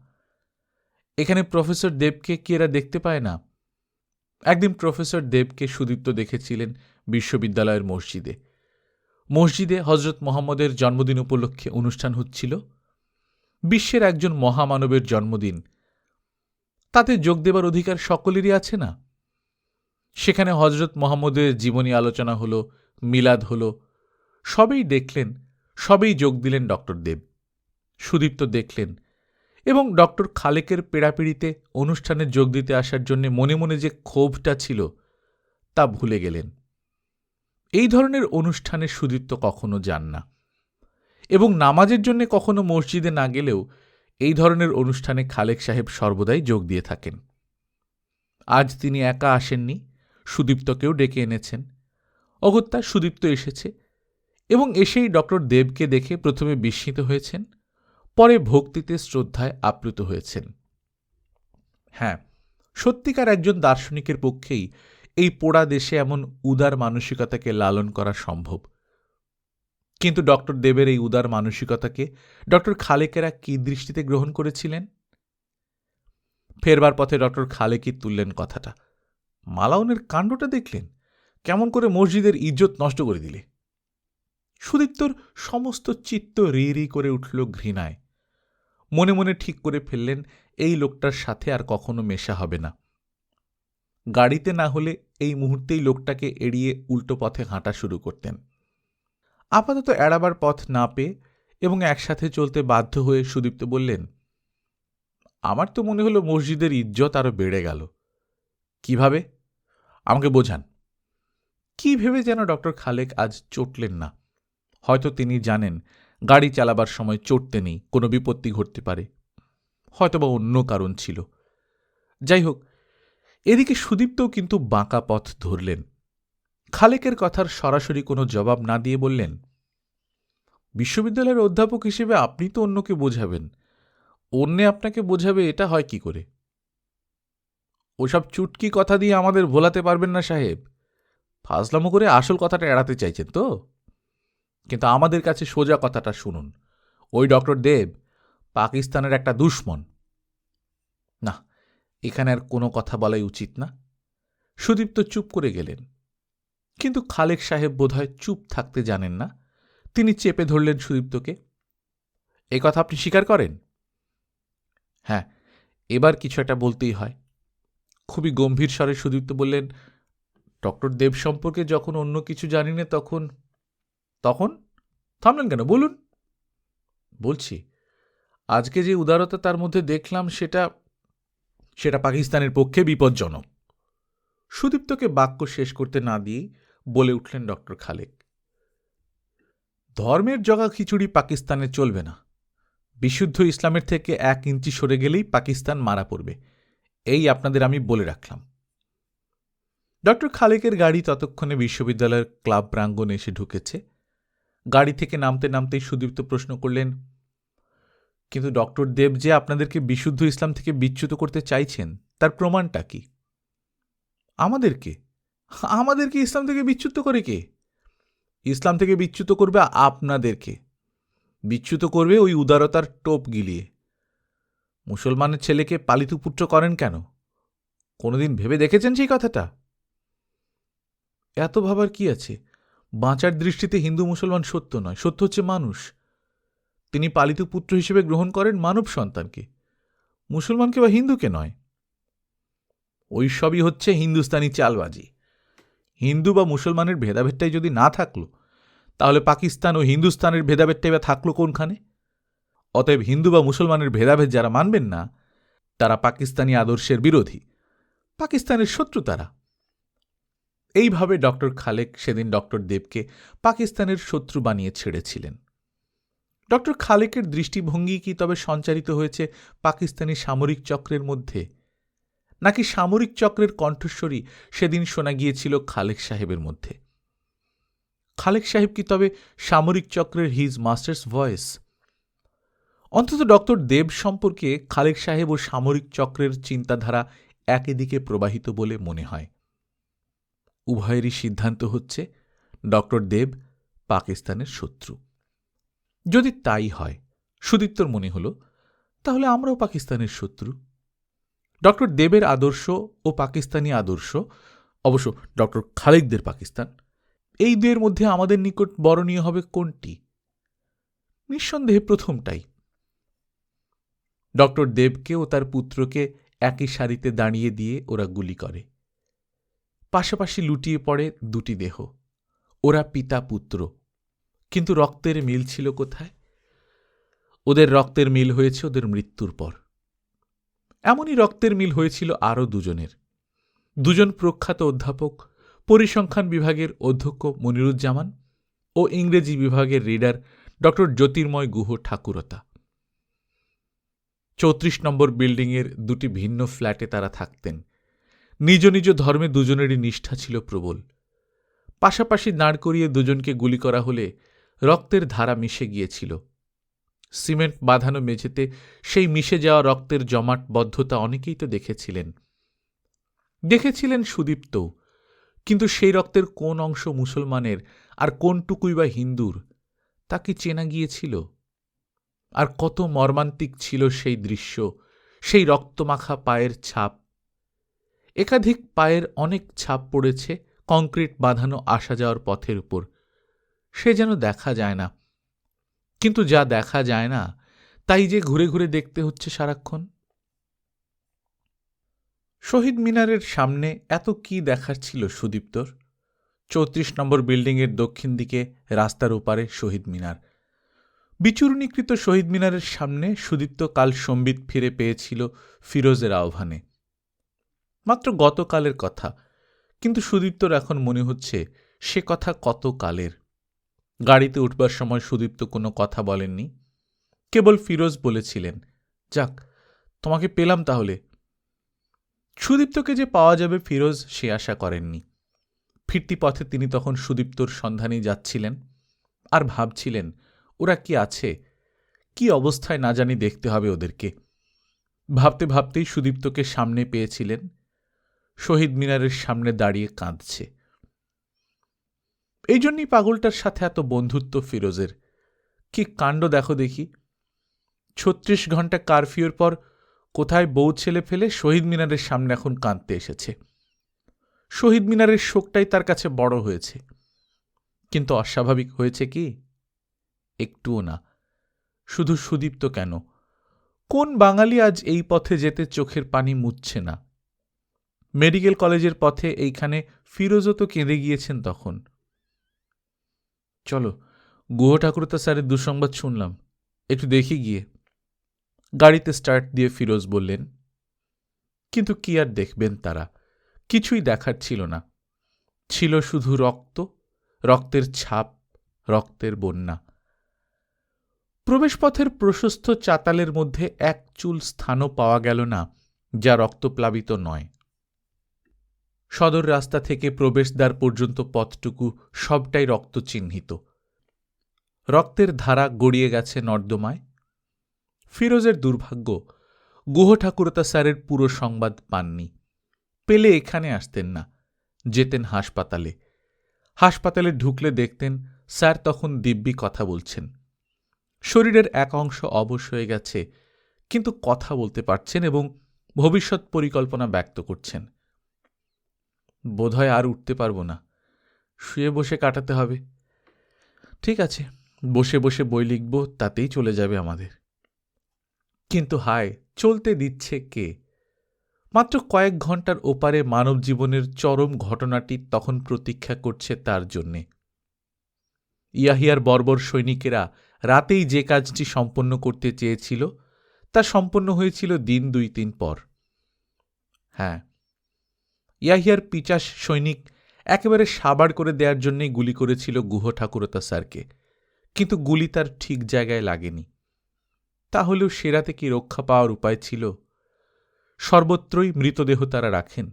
এখানে প্রফেসর দেবকে কি এরা দেখতে পায় না? একদিন প্রফেসর দেবকে সুদীপ্ত দেখেছিলেন বিশ্ববিদ্যালয়ের মসজিদে। মসজিদে হজরত মোহাম্মদের জন্মদিন উপলক্ষে অনুষ্ঠান হচ্ছিল। বিশ্বের একজন মহামানবের জন্মদিন, তাতে যোগ দেবার অধিকার সকলেরই আছে না? সেখানে হজরত মোহাম্মদের জীবনী আলোচনা হল, মিলাদ হল, সবেই দেখলেন, সবেই যোগ দিলেন ডক্টর দেব। সুদীপ্ত দেখলেন এবং ডক্টর খালেকের পেড়াপিড়িতে অনুষ্ঠানে যোগ দিতে আসার জন্য মনে মনে যে ক্ষোভটা ছিল তা ভুলে গেলেন। এই ধরনের অনুষ্ঠানে সুদীপ্ত কখনো যান না, এবং নামাজের জন্য কখনো মসজিদে না গেলেও এই ধরনের অনুষ্ঠানে খালেক সাহেব সর্বদাই যোগ দিয়ে থাকেন। আজ তিনি একা আসেননি, সুদীপ্তকেও ডেকে এনেছেন। অগত্যা সুদীপ্ত এসেছে এবং এসেই ডক্টর দেবকে দেখে প্রথমে বিস্মিত হয়েছেন, পরে ভক্তিতে শ্রদ্ধায় আপ্লুত হয়েছেন। হ্যাঁ, সত্যিকার একজন দার্শনিকের পক্ষেই এই পোড়া দেশে এমন উদার মানসিকতাকে লালন করা সম্ভব। কিন্তু ডক্টর দেবের এই উদার মানসিকতাকে ডক্টর খালেকেরা কি দৃষ্টিতে গ্রহণ করেছিলেন? ফেরবার পথে ডক্টর খালেকই তুললেন কথাটা। মালাউনের কাণ্ডটা দেখলেন, কেমন করে মসজিদের ইজ্জত নষ্ট করে দিলে। সুদীপ্তর সমস্ত চিত্ত রি রি করে উঠল ঘৃণায়। মনে মনে ঠিক করে ফেললেন এই লোকটার সাথে আর কখনো মেশা হবে না। গাড়িতে না হলে এই মুহূর্তেই লোকটাকে এড়িয়ে উল্টো পথে হাঁটা শুরু করতেন। আপাতত এড়াবার পথ না পেয়ে এবং একসাথে চলতে বাধ্য হয়ে সুদীপ্ত বললেন, আমার তো মনে হলো মসজিদের ইজ্জত আরো বেড়ে গেল। কিভাবে? আমাকে বোঝান। কি ভেবে যেন ডক্টর খালেক আজ চটলেন না। হয়তো তিনি জানেন গাড়ি চালাবার সময় চড়তে নেই, কোনো বিপত্তি ঘটতে পারে, হয়তোবা অন্য কারণ ছিল। যাই হোক, এদিকে সুদীপ্তও কিন্তু বাঁকা পথ ধরলেন। খালেকের কথার সরাসরি কোনো জবাব না দিয়ে বললেন, বিশ্ববিদ্যালয়ের অধ্যাপক হিসেবে আপনি তো অন্যকে বোঝাবেন, অন্যে আপনাকে বোঝাবে এটা হয় কি করে? ওসব চুটকি কথা দিয়ে আমাদের ভোলাতে পারবেন না সাহেব। ফাজলামো করে আসল কথাটা এড়াতে চাইছেন তো? কিন্তু আমাদের কাছে সোজা কথাটা শুনুন, ওই ডক্টর দেব পাকিস্তানের একটা দুশমন। না, এখানে আর কোনো কথা বলাই উচিত না। সুদীপ্ত চুপ করে গেলেন। কিন্তু খালেক সাহেব বোধহয় চুপ থাকতে জানেন না। তিনি চেপে ধরলেন সুদীপ্তকে। এ কথা আপনি স্বীকার করেন? হ্যাঁ, এবার কিছু একটা বলতেই হয়। খুবই গম্ভীর স্বরে সুদীপ্ত বললেন, ডক্টর দেব সম্পর্কে যখন অন্য কিছু জানি না তখন তখন থামলেন কেন, বলুন। বলছি, আজকে যে উদারতা তার মধ্যে দেখলাম সেটা পাকিস্তানের পক্ষে বিপজ্জনক। সুদীপ্তকে বাক্য শেষ করতে না দিয়েই বলে উঠলেন ডক্টর খালেক, ধর্মের জগা খিচুড়ি পাকিস্তানে চলবে না। বিশুদ্ধ ইসলামের থেকে 1 ইঞ্চি সরে গেলেই পাকিস্তান মারা পড়বে, এই আপনাদের আমি বলে রাখলাম। ডক্টর খালেকের গাড়ি ততক্ষণে বিশ্ববিদ্যালয়ের ক্লাব প্রাঙ্গণে এসে ঢুকেছে। গাড়ি থেকে নামতে নামতেই সুদীপ্ত প্রশ্ন করলেন, কিন্তু ডক্টর দেব যে আপনাদেরকে বিশুদ্ধ ইসলাম থেকে বিচ্যুত করতে চাইছেন, তার প্রমাণটা কি? আমাদেরকে আমাদেরকে ইসলাম থেকে বিচ্যুত করে কে? ইসলাম থেকে বিচ্যুত করবে আপনাদেরকে। বিচ্যুত করবে ওই উদারতার টোপ গিলিয়ে। মুসলমানের ছেলেকে পালিত পুত্র করেন কেন? কোনোদিন ভেবে দেখেছেন সেই কথাটা? এত ভাবার কি আছে? বাঁচার দৃষ্টিতে হিন্দু মুসলমান সত্য নয়, সত্য হচ্ছে মানুষ। তিনি পালিত পুত্র হিসেবে গ্রহণ করেন মানব সন্তানকে, মুসলমানকে বা হিন্দুকে নয়। ওই সবই হচ্ছে হিন্দুস্তানি চালবাজি। হিন্দু বা মুসলমানের ভেদাভেদটাই যদি না থাকলো, তাহলে পাকিস্তান ও হিন্দুস্তানের ভেদাভেদটাই বা থাকলো কোনখানে? অতএব হিন্দু বা মুসলমানের ভেদাভেদ যারা মানবেন না, তারা পাকিস্তানি আদর্শের বিরোধী, পাকিস্তানের শত্রু তারা। এইভাবে ডক্টর খালেক সেদিন ডক্টর দেবকে পাকিস্তানের শত্রু বানিয়ে ছেড়েছিলেন। ডক্টর খালেকের দৃষ্টিভঙ্গি কি তবে সঞ্চারিত হয়েছে পাকিস্তানি সামরিক চক্রের মধ্যে, নাকি সামরিক চক্রের কণ্ঠস্বরী সেদিন শোনা গিয়েছিল খালেক সাহেবের মধ্যে? খালেক সাহেব কি তবে সামরিক চক্রের হিজ মাস্টার্স ভয়েস? অন্তত ডক্টর দেব সম্পর্কে খালেক সাহেব ও সামরিক চক্রের চিন্তাধারা একই দিকে প্রবাহিত বলে মনে হয়। উভয়েরই সিদ্ধান্ত হচ্ছে ডক্টর দেব পাকিস্তানের শত্রু। যদি তাই হয়, সুদীপ্তর মনে হল, তাহলে আমরাও পাকিস্তানের শত্রু। ডক্টর দেবের আদর্শ ও পাকিস্তানি আদর্শ, অবশ্য ডক্টর খালেকদের পাকিস্তান, এই দুয়ের মধ্যে আমাদের নিকট বরণীয় হবে কোনটি? নিঃসন্দেহে প্রথমটাই। ডক্টর দেবকে ও তার পুত্রকে একই সারিতে দাঁড়িয়ে দিয়ে ওরা গুলি করে। পাশাপাশি লুটিয়ে পড়ে দুটি দেহ। ওরা পিতা পুত্র, কিন্তু রক্তের মিল ছিল কোথায়? ওদের রক্তের মিল হয়েছে ওদের মৃত্যুর পর। এমনই রক্তের মিল হয়েছিল আরও দুজনের। দুজন প্রখ্যাত অধ্যাপক, পরিসংখ্যান বিভাগের অধ্যক্ষ মনিরুজ্জামান ও ইংরেজি বিভাগের রিডার ডক্টর জ্যোতির্ময় গুহ ঠাকুরতা। 34 নম্বর বিল্ডিংয়ের দুটি ভিন্ন ফ্ল্যাটে তারা থাকতেন। নিজ নিজ ধর্মে দুজনেরই নিষ্ঠা ছিল প্রবল। পাশাপাশি দাঁড় করিয়ে দুজনকে গুলি করা হলে রক্তের ধারা মিশে গিয়েছিল। সিমেন্ট বাঁধানো মেঝেতে সেই মিশে যাওয়া রক্তের জমাটবদ্ধতা অনেকেই তো দেখেছিলেন সুদীপ্তও। কিন্তু সেই রক্তের কোন অংশ মুসলমানের আর কোনটুকুই বা হিন্দুর, তা কি চেনা গিয়েছিল? আর কত মর্মান্তিক ছিল সেই দৃশ্য, সেই রক্তমাখা পায়ের ছাপ। একাধিক পায়ের অনেক ছাপ পড়েছে কংক্রিট বাঁধানো আসা যাওয়ার পথের উপর। সে যেন দেখা যায় না, কিন্তু যা দেখা যায় না তাই যে ঘুরে ঘুরে দেখতে হচ্ছে সারাক্ষণ। শহীদ মিনারের সামনে এত কি দেখার ছিল সুদীপ্তর? 34 নম্বর বিল্ডিংয়ের দক্ষিণ দিকে রাস্তার ওপারে শহীদ মিনার। বিচূর্ণীকৃত শহীদ মিনারের সামনে সুদীপ্ত কাল সম্বিত ফিরে পেয়েছিল ফিরোজের আহ্বানে। মাত্র গতকালের কথা, কিন্তু সুদীপ্তর এখন মনে হচ্ছে সে কথা কত কালের। গাড়িতে উঠবার সময় সুদীপ্ত কোনো কথা বলেননি, কেবল ফিরোজ বলেছিলেন, যাক, তোমাকে পেলাম তাহলে। সুদীপ্তকে যে পাওয়া যাবে ফিরোজ সে আশা করেননি। ফিরতি পথে তিনি তখন সুদীপ্তর সন্ধানেই যাচ্ছিলেন, আর ভাবছিলেন ওরা কি আছে, কি অবস্থায় না জানি দেখতে হবে ওদেরকে। ভাবতে ভাবতেই সুদীপ্তকে সামনে পেয়েছিলেন, শহীদ মিনারের সামনে দাঁড়িয়ে কাঁদছে। এই জন্যই পাগলটার সাথে এত বন্ধুত্ব ফিরোজের। কি কাণ্ড দেখো দেখি, ৩৬ ঘন্টা কারফিউর পর কোথায় বউ ছেলে ফেলে শহীদ মিনারের সামনে এখন কাঁদতে এসেছে। শহীদ মিনারের শোকটাই তার কাছে বড় হয়েছে। কিন্তু অস্বাভাবিক হয়েছে কি? একটুও না। শুধু সুদীপ্ত কেন, কোন বাঙালি আজ এই পথে যেতে চোখের পানি মুছছে না? মেডিকেল কলেজের পথে এইখানে ফিরোজও তো কেঁদে গিয়েছেন তখন। চলো, গুহ ঠাকুরতা স্যারের দুঃসংবাদ শুনলাম, একটু দেখি গিয়ে। গাড়িতে স্টার্ট দিয়ে ফিরোজ বললেন। কিন্তু কি আর দেখবেন তারা, কিছুই দেখার ছিল না। ছিল শুধু রক্ত, রক্তের ছাপ, রক্তের বন্যা। প্রবেশপথের প্রশস্ত চাতালের মধ্যে এক চুল স্থানও পাওয়া গেল না যা রক্তপ্লাবিত নয়। সদর রাস্তা থেকে প্রবেশদ্বার পর্যন্ত পথটুকু সবটাই রক্তচিহ্নিত। রক্তের ধারা গড়িয়ে গেছে নর্দমায়। ফিরোজের দুর্ভাগ্য, গুহ ঠাকুরতা স্যারের পুরো সংবাদ পাননি। পেলে এখানে আসতেন না, যেতেন হাসপাতালে। হাসপাতালে ঢুকলে দেখতেন স্যার তখন দিব্যি কথা বলছেন। শরীরের এক অংশ অবশ হয়ে গেছে, কিন্তু কথা বলতে পারছেন এবং ভবিষ্যৎ পরিকল্পনা ব্যক্ত করছেন। বোধহয় আর উঠতে পারব না, শুয়ে বসে কাটাতে হবে। ঠিক আছে, বসে বসে বই লিখব, তাতেই চলে যাবে আমাদের। কিন্তু হায়, চলতে দিচ্ছে কে? মাত্র কয়েক ঘন্টার ওপারে মানব জীবনের চরম ঘটনাটি তখন প্রতীক্ষা করছে তার জন্যে। ইয়াহিয়ার বর্বর সৈনিকেরা রাতেই যে কাজটি সম্পন্ন করতে চেয়েছিল তা সম্পন্ন হয়েছিল দিন ২-৩ পর। হ্যাঁ, ইয়াহিয়ার ৫০ সৈনিক একেবারে সাবাড় করে দেওয়ার জন্যই গুলি করেছিল গুহ ঠাকুরতা স্যারকে, কিন্তু গুলি তার ঠিক জায়গায় লাগেনি। তাহলেও সে রাতে কি রক্ষা পাওয়ার উপায় ছিল? সর্বত্রই মৃতদেহ তারা রাখেন।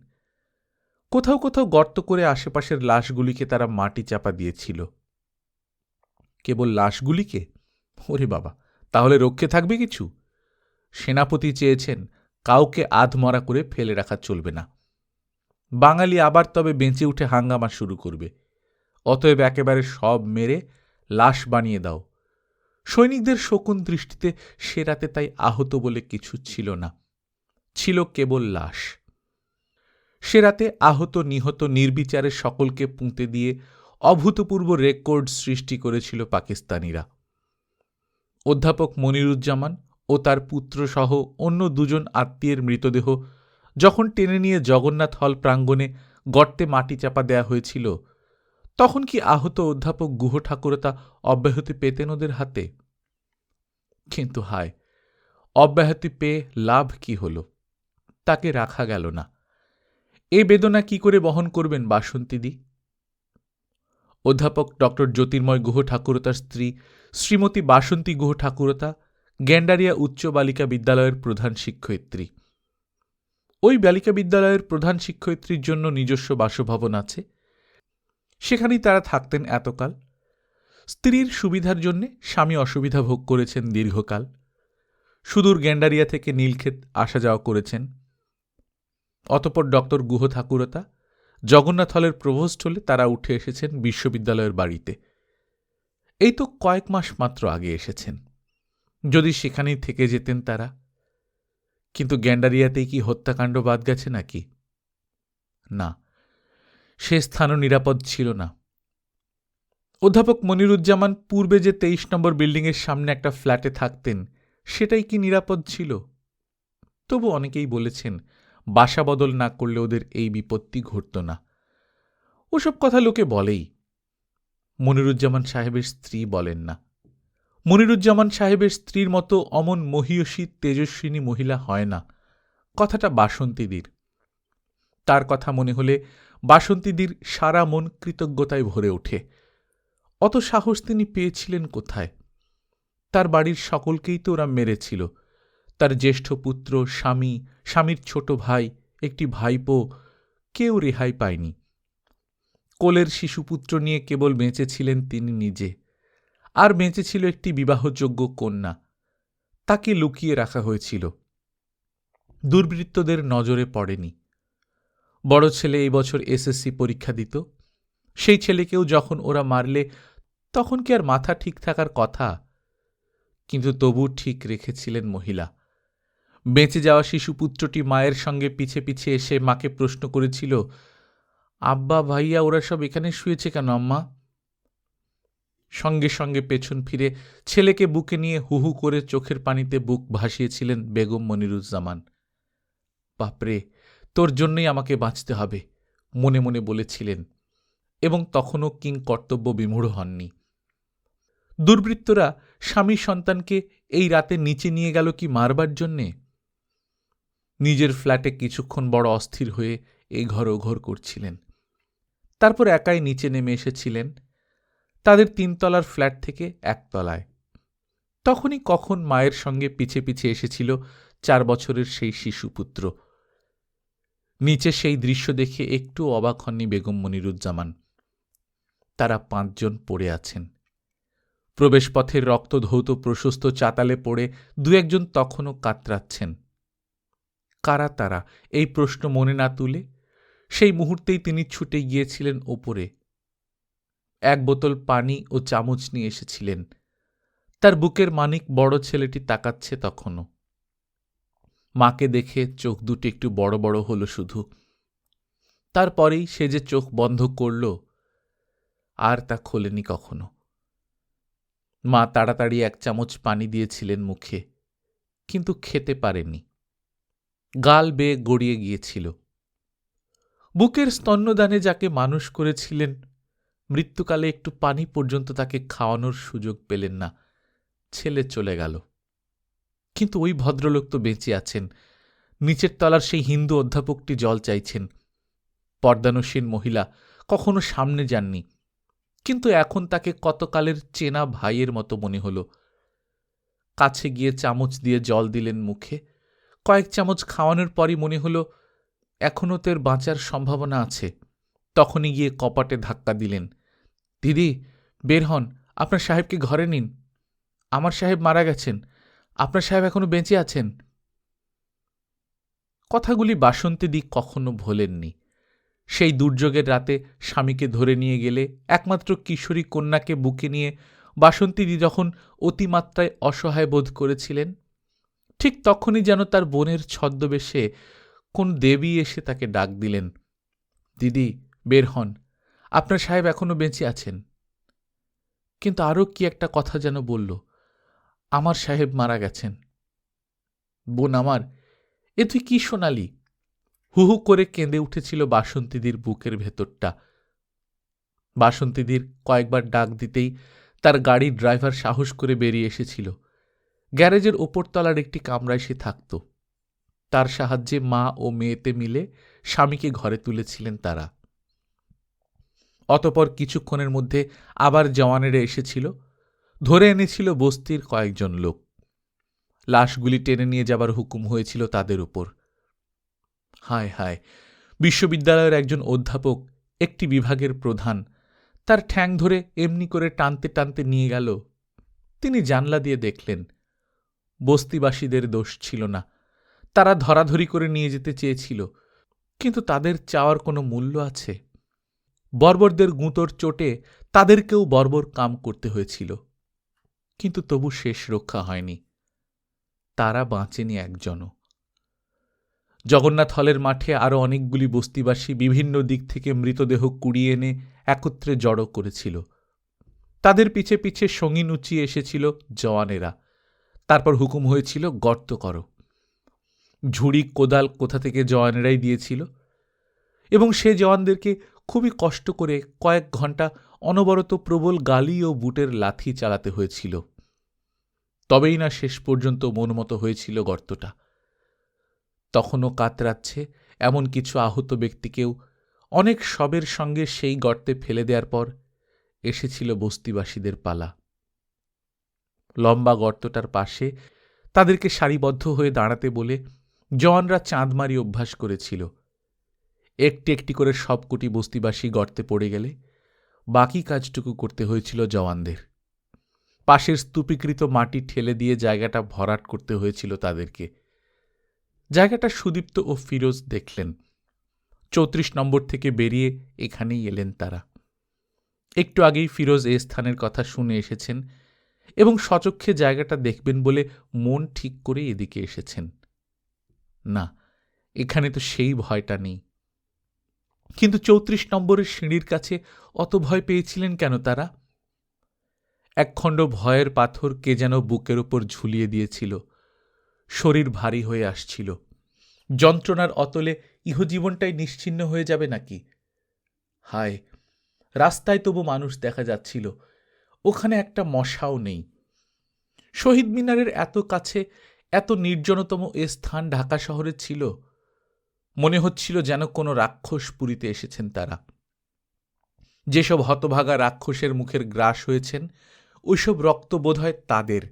কোথাও কোথাও গর্ত করে আশেপাশের লাশগুলিকে তারা মাটি চাপা দিয়েছিল। কেবল লাশগুলিকে? ওরে বাবা, তাহলে রক্ষে থাকবে কিছু? সেনাপতি চেয়েছেন কাউকে আধমরা করে ফেলে রাখা চলবে না। বাঙালি আবার তবে বেঁচে উঠে হাঙ্গামা শুরু করবে। অতএব একেবারে সব মেরে লাশ বানিয়ে দাও। সৈনিকদের শকুন দৃষ্টিতে সে রাতে তাই আহত বলে কিছু ছিল না, ছিল কেবল লাশ। সে রাতে আহত নিহত নির্বিচারে সকলকে পুঁতে দিয়ে অভূতপূর্ব রেকর্ড সৃষ্টি করেছিল পাকিস্তানিরা। অধ্যাপক মনিরুজ্জামান ও তার পুত্রসহ অন্য ২ আত্মীয়ের মৃতদেহ যখন টেনে নিয়ে জগন্নাথ হল প্রাঙ্গণে গর্তে মাটি চাপা দেয়া হয়েছিল, তখন কি আহত অধ্যাপক গুহ ঠাকুরতা অব্যাহতি পেতেন ওদের হাতে? কিন্তু হায়, অব্যাহতি পেয়ে লাভ কি হল? তাকে রাখা গেল না। এ বেদনা কি করে বহন করবেন বাসন্তীদি? অধ্যাপক ড জ্যোতির্ময় গুহ ঠাকুরতার স্ত্রী শ্রীমতী বাসন্তী গুহ ঠাকুরতা গ্যান্ডারিয়া উচ্চ বালিকা বিদ্যালয়ের প্রধান শিক্ষয়িত্রী। ওই বালিকা বিদ্যালয়ের প্রধান শিক্ষয়িত্রীর জন্য নিজস্ব বাসভবন আছে, সেখানেই তারা থাকতেন এতকাল। স্ত্রীর সুবিধার জন্যে স্বামী অসুবিধা ভোগ করেছেন দীর্ঘকাল। সুদূর গ্যান্ডারিয়া থেকে নীলক্ষেত আসা যাওয়া করেছেন। অতঃপর ডক্টর গুহ ঠাকুরতা জগন্নাথ হলের প্রভোস্ট হলে তারা উঠে এসেছেন বিশ্ববিদ্যালয়ের বাড়িতে। এই তো কয়েক মাস মাত্র আগে এসেছেন। যদি সেখানেই থেকে যেতেন তারা। কিন্তু গ্যান্ডারিয়াতেই কি হত্যাকাণ্ড বাদ গেছে নাকি? না, সে স্থানও নিরাপদ ছিল না। অধ্যাপক মনিরুজ্জামান পূর্বে যে ২৩ নম্বর বিল্ডিংয়ের সামনে একটা ফ্ল্যাটে থাকতেন, সেটাই কি নিরাপদ ছিল? তবু অনেকেই বলেছেন বাসা বদল না করলে ওদের এই বিপত্তি ঘটত না। ওসব কথা লোকে বলেই, মনিরুজ্জামান সাহেবের স্ত্রী বলেন না। মনিরুজ্জামান সাহেবের স্ত্রীর মতো অমন মহীয়সী তেজস্বিনী মহিলা হয় না, কথাটা বাসন্তীদির। তার কথা মনে হলে বাসন্তীদির সারা মন কৃতজ্ঞতায় ভরে ওঠে। অত সাহস তিনি পেয়েছিলেন কোথায়? তার বাড়ির সকলকেই তো ওরা মেরেছিল। তার জ্যেষ্ঠ পুত্র, স্বামী, স্বামীর ছোট ভাই, একটি ভাইপো, কেউ রেহাই পায়নি। কোলের শিশুপুত্র নিয়ে কেবল বেঁচেছিলেন তিনি নিজে, আর বেঁচেছিল একটি বিবাহযোগ্য কন্যা। তাকে লুকিয়ে রাখা হয়েছিল, দুর্বৃত্তদের নজরে পড়েনি। বড় ছেলে এই বছর এসএসসি পরীক্ষা দিত। সেই ছেলেকেও যখন ওরা মারলে তখন কি আর মাথা ঠিক থাকার কথা? কিন্তু তবু ঠিক রেখেছিলেন মহিলা। বেঁচে যাওয়া শিশুপুত্রটি মায়ের সঙ্গে পিছে পিছে এসে মাকে প্রশ্ন করেছিল, আব্বা, ভাইয়া ওরা সব এখানে শুয়েছে কেন আম্মা? সঙ্গে সঙ্গে পেছন ফিরে ছেলেকে বুকে নিয়ে হুহু করে চোখের পানিতে বুক ভাসিয়েছিলেন বেগম মনিরুজ্জামান। বাপরে, তোর জন্যই আমাকে বাঁচতে হবে, মনে মনে বলেছিলেন, এবং তখনও কিং কর্তব্য বিমূঢ় হননি। দুর্বৃত্তরা স্বামী সন্তানকে এই রাতে নিচে নিয়ে গেল কি মারবার জন্যে? নিজের ফ্ল্যাটে কিছুক্ষণ বড় অস্থির হয়ে এঘর ওঘর করছিলেন। তারপর একাই নিচে নেমে এসেছিলেন তাদের 3 তলার ফ্ল্যাট থেকে 1 তলায়। তখনই কখন মায়ের সঙ্গে পিছে পিছে এসেছিল 4 বছরের সেই শিশুপুত্র। নিচে সেই দৃশ্য দেখে একটু অবাক হননি বেগম মনিরুজ্জামান। তারা 5 জন পড়ে আছেন। প্রবেশপথের রক্তধৌত প্রশস্ত চাতালে পড়ে 2-1 জন তখনও কাতরাচ্ছেন। কারা তারা? এই প্রশ্ন মনে না তুলে সেই মুহূর্তেই তিনি ছুটে গিয়েছিলেন ওপরে। 1 বোতল পানি ও চামচ নিয়ে এসেছিলেন। তার বুকের মানিক বড় ছেলেটি তাকাচ্ছে তখনও। মাকে দেখে চোখ দুটি একটু বড় বড় হল শুধু। তারপরেই সে যে চোখ বন্ধ করল, আর তা খোলেনি কখনো। মা তাড়াতাড়ি 1 চামচ পানি দিয়েছিলেন মুখে, কিন্তু খেতে পারেনি। গাল বেয়ে গড়িয়ে গিয়েছিল। বুকের স্তন্যদানে যাকে মানুষ করেছিলেন, মৃত্যুকালে একটু পানি পর্যন্ত তাকে খাওয়ানোর সুযোগ পেলেন না। ছেলে চলে গেল। কিন্তু ওই ভদ্রলোক তো বেঁচে আছেন। নিচের তলার সেই হিন্দু অধ্যাপকটি জল চাইছেন। পর্দানসীন মহিলা, কখনো সামনে যাননি, কিন্তু এখন তাকে কতকালের চেনা ভাইয়ের মতো মনে হল। কাছে গিয়ে চামচ দিয়ে জল দিলেন মুখে। কয়েক চামচ খাওয়ানোর পরই মনে হল এখনও তোর বাঁচার সম্ভাবনা আছে। তখনই গিয়ে কপাটে ধাক্কা দিলেন। দিদি, বের হন, আপনার সাহেবকে ঘরে নিন। আমার সাহেব মারা গেছেন, আপনার সাহেব এখনো বেঁচে আছেন। কথাগুলি বাসন্তীদি কখনো ভোলেননি। সেই দুর্যোগের রাতে স্বামীকে ধরে নিয়ে গেলে একমাত্র কিশোরী কন্যাকে বুকে নিয়ে বাসন্তীদি যখন অতিমাত্রায় অসহায় বোধ করেছিলেন, ঠিক তখনই যেন তার বোনের ছদ্মবেশে কোন দেবী এসে তাকে ডাক দিলেন, দিদি, বের হন, আপনার সাহেব এখনো বেঁচে আছেন। কিন্তু আরও কি একটা কথা যেন বলল, আমার সাহেব মারা গেছেন। বোন আমার, এ তুই কি শোনালি? হুহু করে কেঁদে উঠেছিল বাসন্তীদির বুকের ভেতরটা। বাসন্তীদির কয়েকবার ডাক দিতেই তার গাড়ির ড্রাইভার সাহস করে বেরিয়ে এসেছিল। গ্যারেজের ওপরতলার একটি কামরায় সে থাকত। তার সাহায্যে মা ও মেয়েতে মিলে স্বামীকে ঘরে তুলেছিলেন তারা। অতপর কিছুক্ষণের মধ্যে আবার জওয়ানেরা এসেছিল, ধরে এনেছিল বস্তির কয়েকজন লোক। লাশগুলি টেনে নিয়ে যাবার হুকুম হয়েছিল তাদের উপর। হায় হায়, বিশ্ববিদ্যালয়ের একজন অধ্যাপক, একটি বিভাগের প্রধান, তার ঠ্যাং ধরে এমনি করে টানতে টানতে নিয়ে গেল। তিনি জানলা দিয়ে দেখলেন। বস্তিবাসীদের দোষ ছিল না, তারা ধরাধরি করে নিয়ে যেতে চেয়েছিল, কিন্তু তাদের চাওয়ার কোনো মূল্য আছে? বর্বরদের গুঁতোর চোটে তাদেরকেও বর্বর কাম করতে হয়েছিল, কিন্তু তবু শেষ রক্ষা হয়নি। তারা বাঁচেনি একজনও। জগন্নাথ হলের মাঠে আরও অনেকগুলি বস্তিবাসী বিভিন্ন দিক থেকে মৃতদেহ কুড়িয়ে এনে একত্রে জড়ো করেছিল। তাদের পিছে পিছে সঙ্গী নুচিয়ে এসেছিল জওয়ানেরা। তারপর হুকুম হয়েছিল, গর্ত করো। ঝুড়ি কোদাল কোথা থেকে জওয়ানেরাই দিয়েছিল, এবং সে জওয়ানদেরকে খুবই কষ্ট করে কয়েক ঘণ্টা অনবরত প্রবল গালি ও বুটের লাথি চালাতে হয়েছিল। তবেই না শেষ পর্যন্ত মনমতো হয়েছিল গর্তটা। তখনও কাতরাচ্ছে এমন কিছু আহত ব্যক্তিকেও অনেক শবের সঙ্গে সেই গর্তে ফেলে দেওয়ার পর এসেছিল বস্তিবাসীদের পালা। লম্বা গর্তটার পাশে তাদেরকে সারিবদ্ধ হয়ে দাঁড়াতে বলে জওয়ানরা চাঁদমারি অভ্যাস করেছিল। একটি একটি করে সবকটি বস্তিবাসী গর্তে পড়ে গেলে বাকি কাজটুকু করতে হয়েছিল জওয়ানদের। পাশের স্তূপীকৃত মাটি ঠেলে দিয়ে জায়গাটা ভরাট করতে হয়েছিল তাদেরকে। জায়গাটা সুদীপ্ত ও ফিরোজ দেখলেন। 34 নম্বর থেকে বেরিয়ে এখানেই এলেন তারা। একটু আগেই ফিরোজ এ স্থানের কথা শুনে এসেছেন এবং সচক্ষে জায়গাটা দেখবেন বলে মন ঠিক করে এদিকে এসেছেন। না, এখানে তো সেই ভয়টা নেই। কিন্তু 34 নম্বরের সিঁড়ির কাছে অত ভয় পেয়েছিলেন কেন তারা? একখণ্ড ভয়ের পাথর কে যেন বুকের ওপর ঝুলিয়ে দিয়েছিল। শরীর ভারী হয়ে আসছিল। যন্ত্রণার অতলে ইহজীবনটাই নিশ্চিহ্ন হয়ে যাবে নাকি? হায়, রাস্তায় তবু মানুষ দেখা যাচ্ছিল। ওখানে একটা মশাও নেই। শহীদ মিনারের এত কাছে এত নির্জনতম এ স্থান ঢাকা শহরে ছিল। মনে হচ্ছিল যেন কোনো রাক্ষস পুরীতে এসেছেন তারা। যেসব হতভাগা রাক্ষসের মুখের গ্রাস হয়েছেন ওইসব রক্ত বোধ হয় তাদের।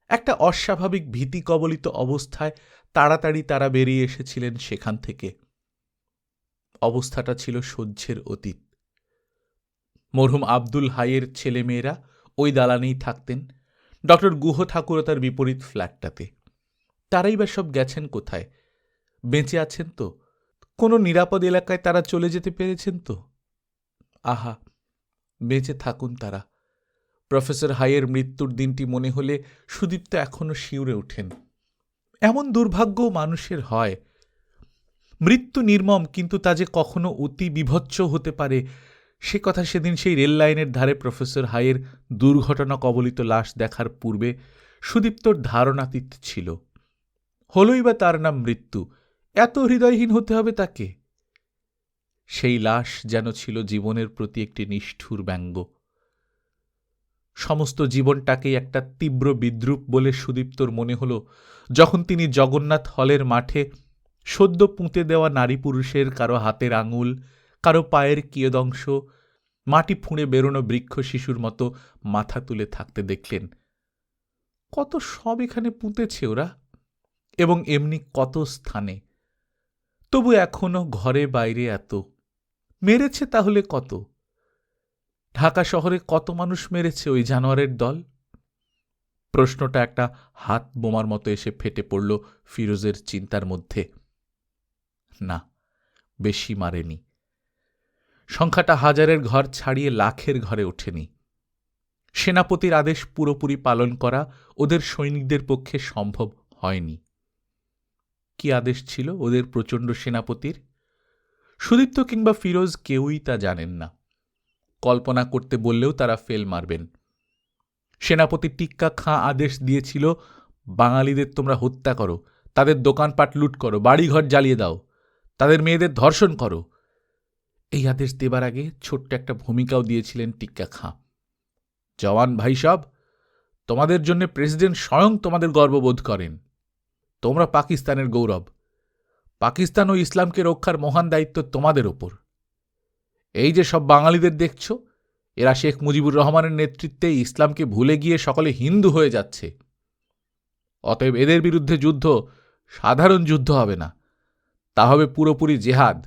একটা অস্বাভাবিক ভীতি কবলিত অবস্থায় তাড়াতাড়ি তারা বেরিয়ে এসেছিলেন সেখান থেকে। অবস্থাটা ছিল সহ্যের অতীত। মরহুম আব্দুল হাইয়ের ছেলেমেয়েরা ওই দালানেই থাকতেন, ডক্টর গুহ ঠাকুরও তার বিপরীত ফ্ল্যাটটাতে। তারাই বা সব গেছেন কোথায়? বেঁচে আছেন তো? কোনো নিরাপদ এলাকায় তারা চলে যেতে পেরেছেন তো? আহা, বেঁচে থাকুন তারা। প্রফেসর হাইয়ের মৃত্যুর দিনটি মনে হলে সুদীপ্ত এখনো শিউরে ওঠেন। এমন দুর্ভাগ্যও মানুষের হয়। মৃত্যু নির্মম, কিন্তু তা যে কখনো অতি বিভৎস হতে পারে সে কথা সেদিন সেই রেল লাইনের ধারে প্রফেসর হাইয়ের দুর্ঘটনা কবলিত লাশ দেখার পূর্বে সুদীপ্তর ধারণাতীত ছিল। হলই বা তার নাম মৃত্যু, এত হৃদয়হীন হতে হবে তাকে? সেই লাশ যেন ছিল জীবনের প্রতি একটি নিষ্ঠুর ব্যঙ্গ। সমস্ত জীবনটাকেই একটা তীব্র বিদ্রূপ বলে সুদীপ্তর মনে হল যখন তিনি জগন্নাথ হলের মাঠে সদ্য পুঁতে দেওয়া নারী পুরুষের কারো হাতের আঙুল, কারো পায়ের কিয়দংশ মাটি ফুঁড়ে বেরোনো বৃক্ষ শিশুর মতো মাথা তুলে থাকতে দেখলেন। কত সব এখানে পুঁতেছে ওরা, এবং এমনি কত স্থানে। তবু এখনো ঘরে বাইরে এত মেরেছে। তাহলে কত? ঢাকা শহরে কত মানুষ মেরেছে ওই জানোয়ারের দল? প্রশ্নটা একটা হাত বোমার মতো এসে ফেটে পড়ল ফিরোজের চিন্তার মধ্যে। না, বেশি মারেনি। সংখ্যাটা হাজারের ঘর ছাড়িয়ে লাখের ঘরে ওঠেনি। সেনাপতির আদেশ পুরোপুরি পালন করা ওদের সৈনিকদের পক্ষে সম্ভব হয়নি। কি আদেশ ছিল ওদের প্রচণ্ড সেনাপতির? সুদীপ্ত কিংবা ফিরোজ কেউই তা জানেন না। কল্পনা করতে বললেও তারা ফেল মারবেন। সেনাপতি টিক্কা খাঁ আদেশ দিয়েছিল, বাঙালিদের তোমরা হত্যা করো, তাদের দোকানপাট লুট করো, বাড়িঘর জ্বালিয়ে দাও, তাদের মেয়েদের ধর্ষণ করো। এই আদেশ দেবার আগে ছোট্ট একটা ভূমিকাও দিয়েছিলেন টিক্কা খাঁ। জওয়ান ভাই সব, তোমাদের জন্য প্রেসিডেন্ট স্বয়ং তোমাদের গর্ববোধ করেন। তোমরা পাকিস্তানের গৌরব। পাকিস্তান ও ইসলামকে রক্ষার মহান দায়িত্ব তোমাদের ওপর। এই যে সব বাঙালিদের দেখছ, এরা শেখ মুজিবুর রহমানের নেতৃত্বে ইসলামকে ভুলে গিয়ে সকলে হিন্দু হয়ে যাচ্ছে। অতএব এদের বিরুদ্ধে যুদ্ধ সাধারণ যুদ্ধ হবে না, তা হবে পুরোপুরি জেহাদ।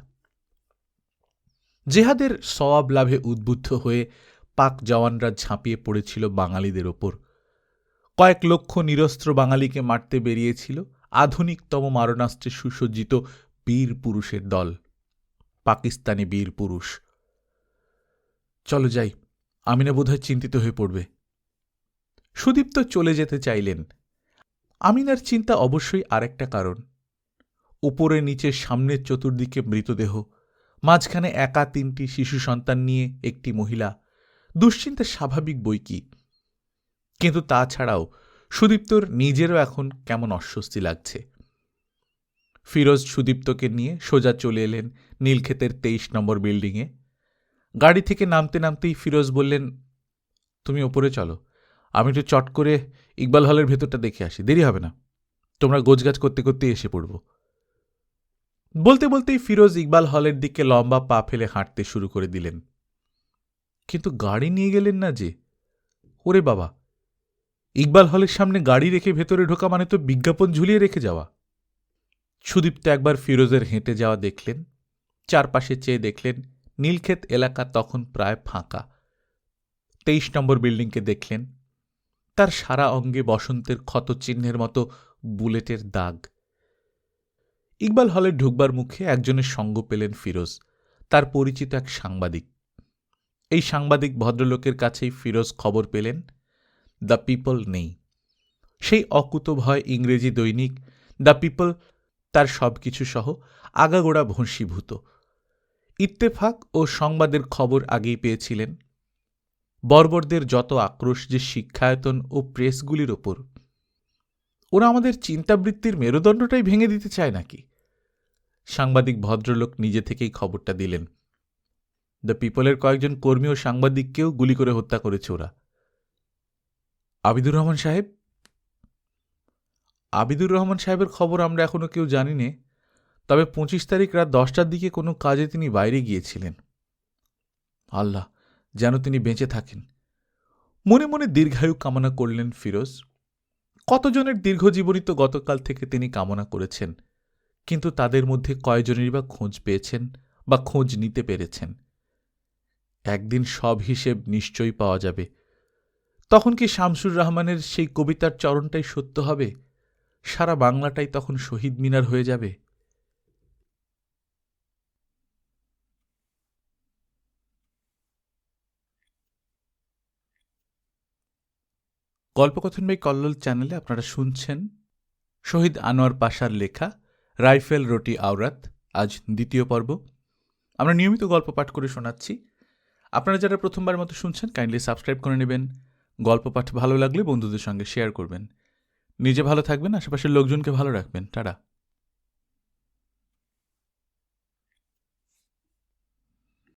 জেহাদের সওয়াব লাভে উদ্বুদ্ধ হয়ে পাক জওয়ানরা ঝাঁপিয়ে পড়েছিল বাঙালিদের ওপর। কয়েক লক্ষ নিরস্ত্র বাঙালিকে মারতে বেরিয়েছিল আধুনিকতম মারণাস্ত্রে সুসজ্জিত বীর পুরুষের দল, পাকিস্তানি বীর পুরুষ। চলো যাই, আমিনা বোধহয় চিন্তিত হয়ে পড়বে। সুদীপ্ত চলে যেতে চাইলেন। আমিনার চিন্তা অবশ্যই আরেকটা কারণ। উপরে নিচে সামনের চতুর্দিকে মৃতদেহ, মাঝখানে একা 3টি শিশু সন্তান নিয়ে একটি মহিলা। দুশ্চিন্তা স্বাভাবিক বই কি, কিন্তু তাছাড়াও সুদীপ্তর নিজেরও এখন কেমন অস্বস্তি লাগছে। ফিরোজ সুদীপ্তকে নিয়ে সোজা চলে এলেন নীলক্ষেতের 23 নম্বর বিল্ডিংয়ে। গাড়ি থেকে নামতে নামতেই ফিরোজ বললেন, তুমি ওপরে চলো, আমি একটু চট করে ইকবাল হলের ভেতরটা দেখে আসি, দেরি হবে না। তোমরা গোছগাছ করতে করতে এসে পড়ব। বলতে বলতেই ফিরোজ ইকবাল হলের দিকে লম্বা পা ফেলে হাঁটতে শুরু করে দিলেন। কিন্তু গাড়ি নিয়ে গেলেন না যে। ওরে বাবা, ইকবাল হলের সামনে গাড়ি রেখে ভেতরে ঢোকা মানে তো বিজ্ঞাপন ঝুলিয়ে রেখে যাওয়া। সুদীপ্ত একবার ফিরোজের হেঁটে যাওয়া দেখলেন, চারপাশে চেয়ে দেখলেন নীলক্ষেত এলাকা তখন প্রায় ফাঁকা। 23 নম্বর বিল্ডিংকে দেখলেন, তার সারা অঙ্গে বসন্তের ক্ষতচিহ্নের মতো বুলেটের দাগ। ইকবাল হলে ঢুকবার মুখে একজনের সঙ্গ পেলেন ফিরোজ, তার পরিচিত এক সাংবাদিক। এই সাংবাদিক ভদ্রলোকের কাছেই ফিরোজ খবর পেলেন দ্য পিপল নেই। সেই অকুতোভয় ইংরেজি দৈনিক দ্য পিপল তার সবকিছু সহ আগাগোড়া ভস্মীভূত। ইত্তেফাক ও সংবাদের খবর আগেই পেয়েছিলেন। বর্বরদের যত আক্রোশ যে শিক্ষায়তন ও প্রেসগুলির ওপর। ওরা আমাদের চিন্তাবৃত্তির মেরুদণ্ডটাই ভেঙে দিতে চায় নাকি? সাংবাদিক ভদ্রলোক নিজে থেকেই খবরটা দিলেন। দ্য পিপলের কয়েকজন কর্মী ও সাংবাদিককেও গুলি করে হত্যা করেছে ওরা। আবিদুর রহমান সাহেব? আবিদুর রহমান সাহেবের খবর আমরা এখনো কেউ জানি নে, তবে 25 তারিখ রাত 10টার দিকে কোনো কাজে তিনি বাইরে গিয়েছিলেন। আল্লাহ, যেন তিনি বেঁচে থাকেন। মনে মনে দীর্ঘায়ু কামনা করলেন ফিরোজ। কতজনের দীর্ঘজীবনই তো গতকাল থেকে তিনি কামনা করেছেন, কিন্তু তাদের মধ্যে কয়জনেরই বা খোঁজ পেয়েছেন বা খোঁজ নিতে পেরেছেন? একদিন সব হিসেব নিশ্চয়ই পাওয়া যাবে। তখন কি শামসুর রহমানের সেই কবিতার চরণটাই সত্য হবে? সারা বাংলাটাই তখন শহীদ মিনার হয়ে যাবে। গল্পকথন বাই কল্লোল চ্যানেলে আপনারা শুনছেন শহীদ আনোয়ার পাশার লেখা রাইফেল রুটি আওরাত, আজ দ্বিতীয় পর্ব। আমরা নিয়মিত গল্প পাঠ করে শোনাচ্ছি। আপনারা যারা প্রথমবার মতো শুনছেন, কাইন্ডলি সাবস্ক্রাইব করে নেবেন। গল্প পাঠ ভালো লাগলে বন্ধুদের সঙ্গে শেয়ার করবেন। নিজে ভালো থাকবেন, আশেপাশের লোকজনকে ভালো রাখবেন। টাটা।